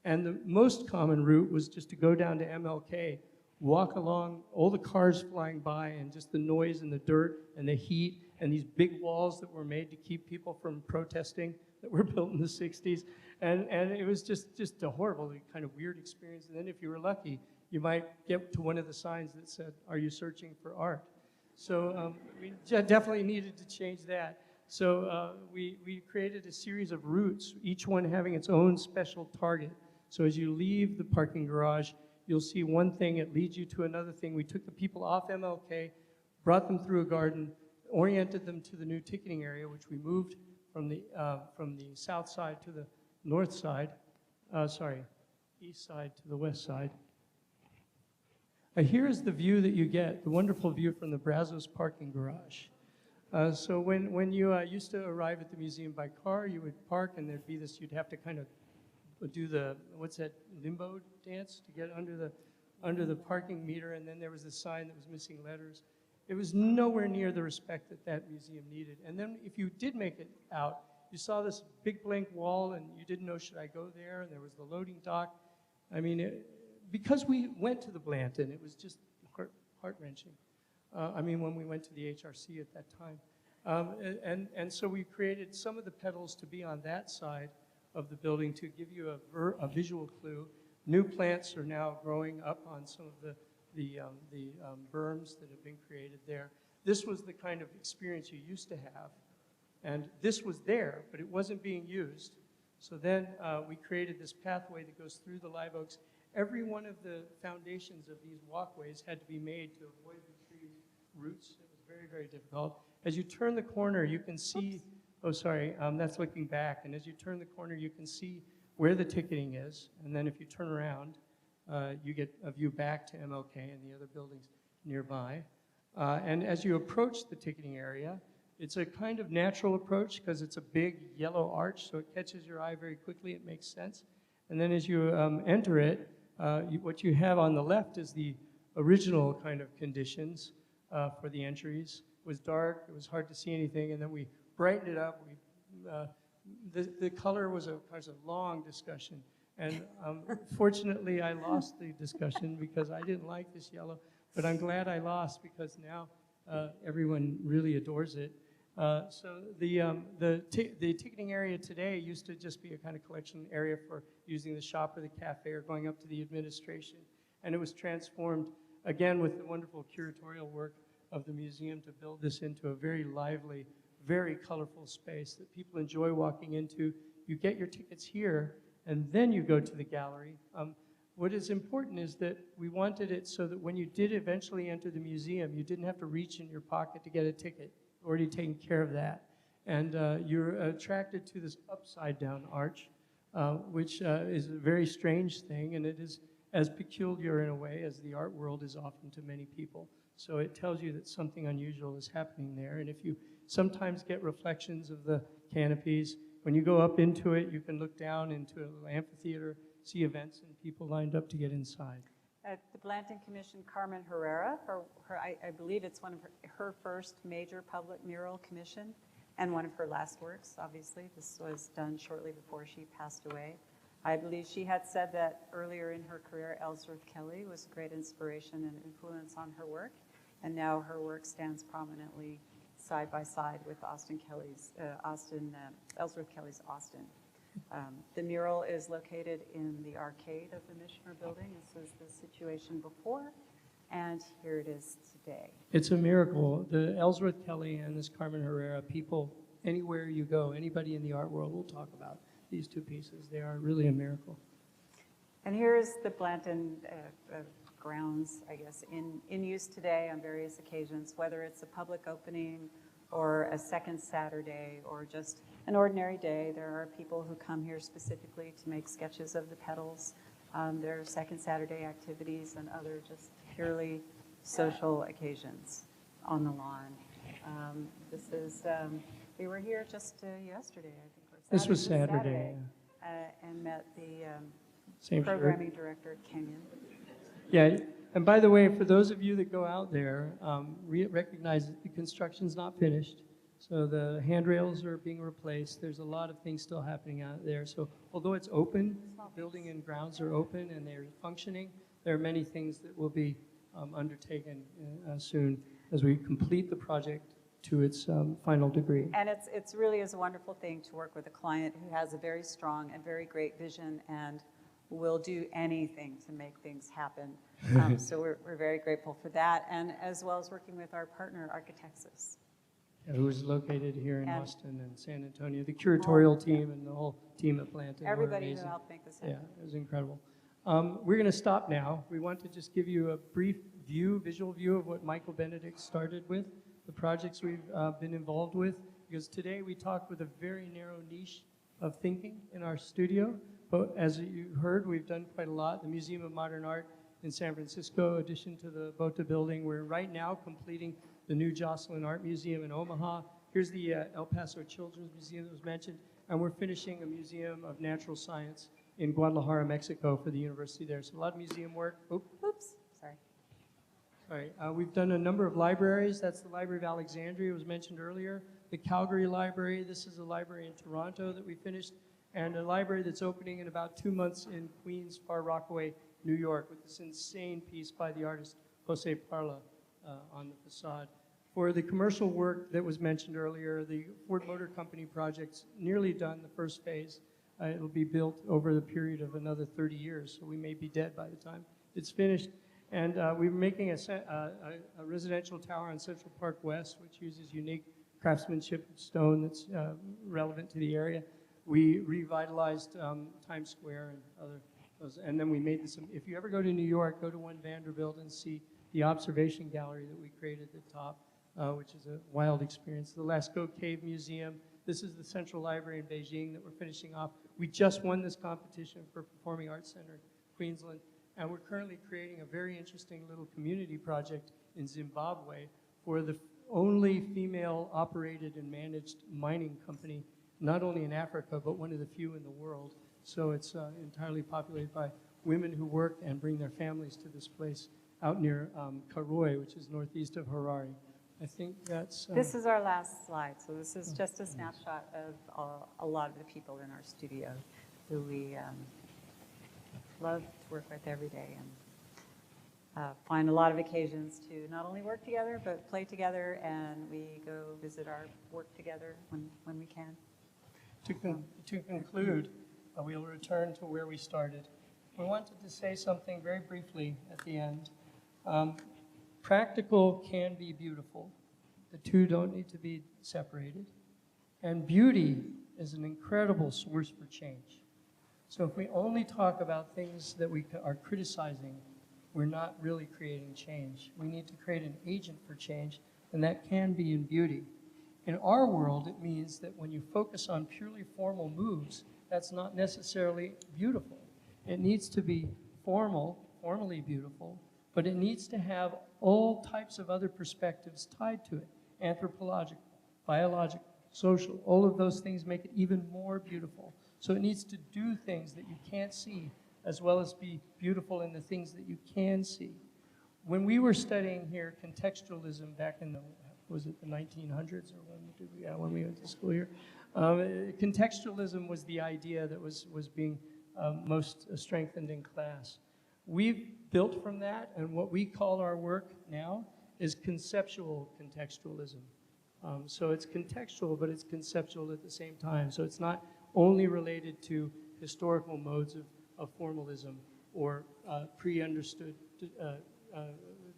And the most common route was just to go down to MLK, walk along, all the cars flying by, and just the noise and the dirt and the heat and these big walls that were made to keep people from protesting that were built in the 60s. And it was just a horrible, kind of weird experience. And then if you were lucky, you might get to one of the signs that said, "Are you searching for art?" So we definitely needed to change that. So we created a series of routes, each one having its own special target. So as you leave the parking garage, you'll see one thing, it leads you to another thing. We took the people off MLK, brought them through a garden, oriented them to the new ticketing area, which we moved from the south side to the north side, east side to the west side. Here is the view that you get, the wonderful view from the Brazos parking garage. So when you used to arrive at the museum by car, you would park and there'd be this, you'd have to kind of do the, what's that, limbo dance to get under the parking meter, and then there was a sign that was missing letters. It was nowhere near the respect that that museum needed. And then if you did make it out, you saw this big blank wall and you didn't know, should I go there? And there was the loading dock. I mean, because we went to the Blanton, it was just heart-wrenching. When we went to the HRC at that time. And so we created some of the petals to be on that side of the building to give you a visual clue. New plants are now growing up on some of the berms that have been created there. This was the kind of experience you used to have. And this was there, but it wasn't being used. So then we created this pathway that goes through the live oaks. Every one of the foundations of these walkways had to be made to avoid the tree roots. It was very, very difficult. As you turn the corner, you can see, that's looking back. And as you turn the corner, you can see where the ticketing is. And then if you turn around, you get a view back to MLK and the other buildings nearby. And as you approach the ticketing area, it's a kind of natural approach because it's a big yellow arch, so it catches your eye very quickly. It makes sense. And then as you enter it, what you have on the left is the original kind of conditions for the entries. It was dark, it was hard to see anything, and then we brightened it up. The color was a long discussion. And fortunately, I lost the discussion because I didn't like this yellow. But I'm glad I lost because now everyone really adores it. So the ticketing area today used to just be a kind of collection area for using the shop or the cafe or going up to the administration. And it was transformed, again, with the wonderful curatorial work of the museum to build this into a very lively, very colorful space that people enjoy walking into. You get your tickets here, and then you go to the gallery. What is important is that we wanted it so that when you did eventually enter the museum, you didn't have to reach in your pocket to get a ticket. Already taken care of that. And you're attracted to this upside down arch, which is a very strange thing, and it is as peculiar in a way as the art world is often to many people. So it tells you that something unusual is happening there. And if you sometimes get reflections of the canopies, when you go up into it, you can look down into a little amphitheater, see events and people lined up to get inside. At the Blanton Commission, Carmen Herrera, I believe it's one of her first major public mural commission and one of her last works, obviously. This was done shortly before she passed away. I believe she had said that earlier in her career, Ellsworth Kelly was a great inspiration and influence on her work, and now her work stands prominently side by side with Ellsworth Kelly's Austin. The mural is located in the arcade of the Mishner building. This is the situation before, and here it is today. It's a miracle. The Ellsworth Kelly and this Carmen Herrera, people, anywhere you go, anybody in the art world will talk about these two pieces. They are really a miracle. And here is the Blanton grounds, I guess, in use today on various occasions, whether it's a public opening or a second Saturday or just an ordinary day. There are people who come here specifically to make sketches of the petals. There are second Saturday activities and other just purely social occasions on the lawn. This is, we were here just yesterday, I think. This was Saturday. And met the Same programming director at Kenyon. Yeah, and by the way, for those of you that go out there, recognize that the construction's not finished. So the handrails are being replaced. There's a lot of things still happening out there. So although it's open, building and grounds are open and they're functioning, there are many things that will be undertaken soon as we complete the project to its final degree. And it's really is a wonderful thing to work with a client who has a very strong and very great vision and will do anything to make things happen. So we're very grateful for that, and as well as working with our partner, Architectus. Who's located here in Austin and San Antonio. The curatorial team and the whole team at Blanton. Everybody who helped make this happen. Yeah, it was incredible. We're going to stop now. We want to just give you a brief visual view of what Michael Benedict started with, the projects we've been involved with, because today we talked with a very narrow niche of thinking in our studio, but as you heard, we've done quite a lot. The Museum of Modern Art in San Francisco, addition to the Bota building. We're right now completing the new Jocelyn Art Museum in Omaha. Here's the El Paso Children's Museum that was mentioned, and we're finishing a museum of natural science in Guadalajara, Mexico for the university there. So a lot of museum work. Oops, sorry. Sorry. We've done a number of libraries. That's the Library of Alexandria, was mentioned earlier. The Calgary Library, this is a library in Toronto that we finished, and a library that's opening in about 2 months in Queens, Far Rockaway, New York, with this insane piece by the artist Jose Parla on the facade. For the commercial work that was mentioned earlier, the Ford Motor Company project's nearly done, the first phase. It'll be built over the period of another 30 years, so we may be dead by the time it's finished. And we're making a residential tower on Central Park West, which uses unique craftsmanship stone that's relevant to the area. We revitalized Times Square and other those, and then we made this. If you ever go to New York, go to One Vanderbilt and see the observation gallery that we created at the top, which is a wild experience. The Lascaux Cave Museum. This is the Central Library in Beijing that we're finishing off. We just won this competition for Performing Arts Center, Queensland, and we're currently creating a very interesting little community project in Zimbabwe for the only female operated and managed mining company, not only in Africa, but one of the few in the world. So it's entirely populated by women who work and bring their families to this place out near Karoi, which is northeast of Harare. I think that's... This is our last slide, so this is just a snapshot of a lot of the people in our studio who we love to work with every day and find a lot of occasions to not only work together, but play together, and we go visit our work together when we can. To conclude, we'll return to where we started. We wanted to say something very briefly at the end. Practical can be beautiful. The two don't need to be separated. And beauty is an incredible source for change. So if we only talk about things that we are criticizing, we're not really creating change. We need to create an agent for change, and that can be in beauty. In our world, it means that when you focus on purely formal moves, that's not necessarily beautiful. It needs to be formally beautiful, but it needs to have all types of other perspectives tied to it. Anthropological, biological, social, all of those things make it even more beautiful. So it needs to do things that you can't see, as well as be beautiful in the things that you can see. When we were studying here contextualism back in the, was it the 1900s, or when we went to school here? Contextualism was the idea that was being most strengthened in class. We've built from that, and what we call our work now is conceptual contextualism. So it's contextual, but it's conceptual at the same time. So it's not only related to historical modes of formalism or pre-understood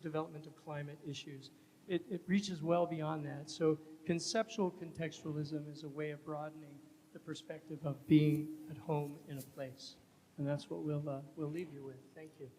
development of climate issues. It reaches well beyond that. So conceptual contextualism is a way of broadening the perspective of being at home in a place. And that's what we'll leave you with. Thank you.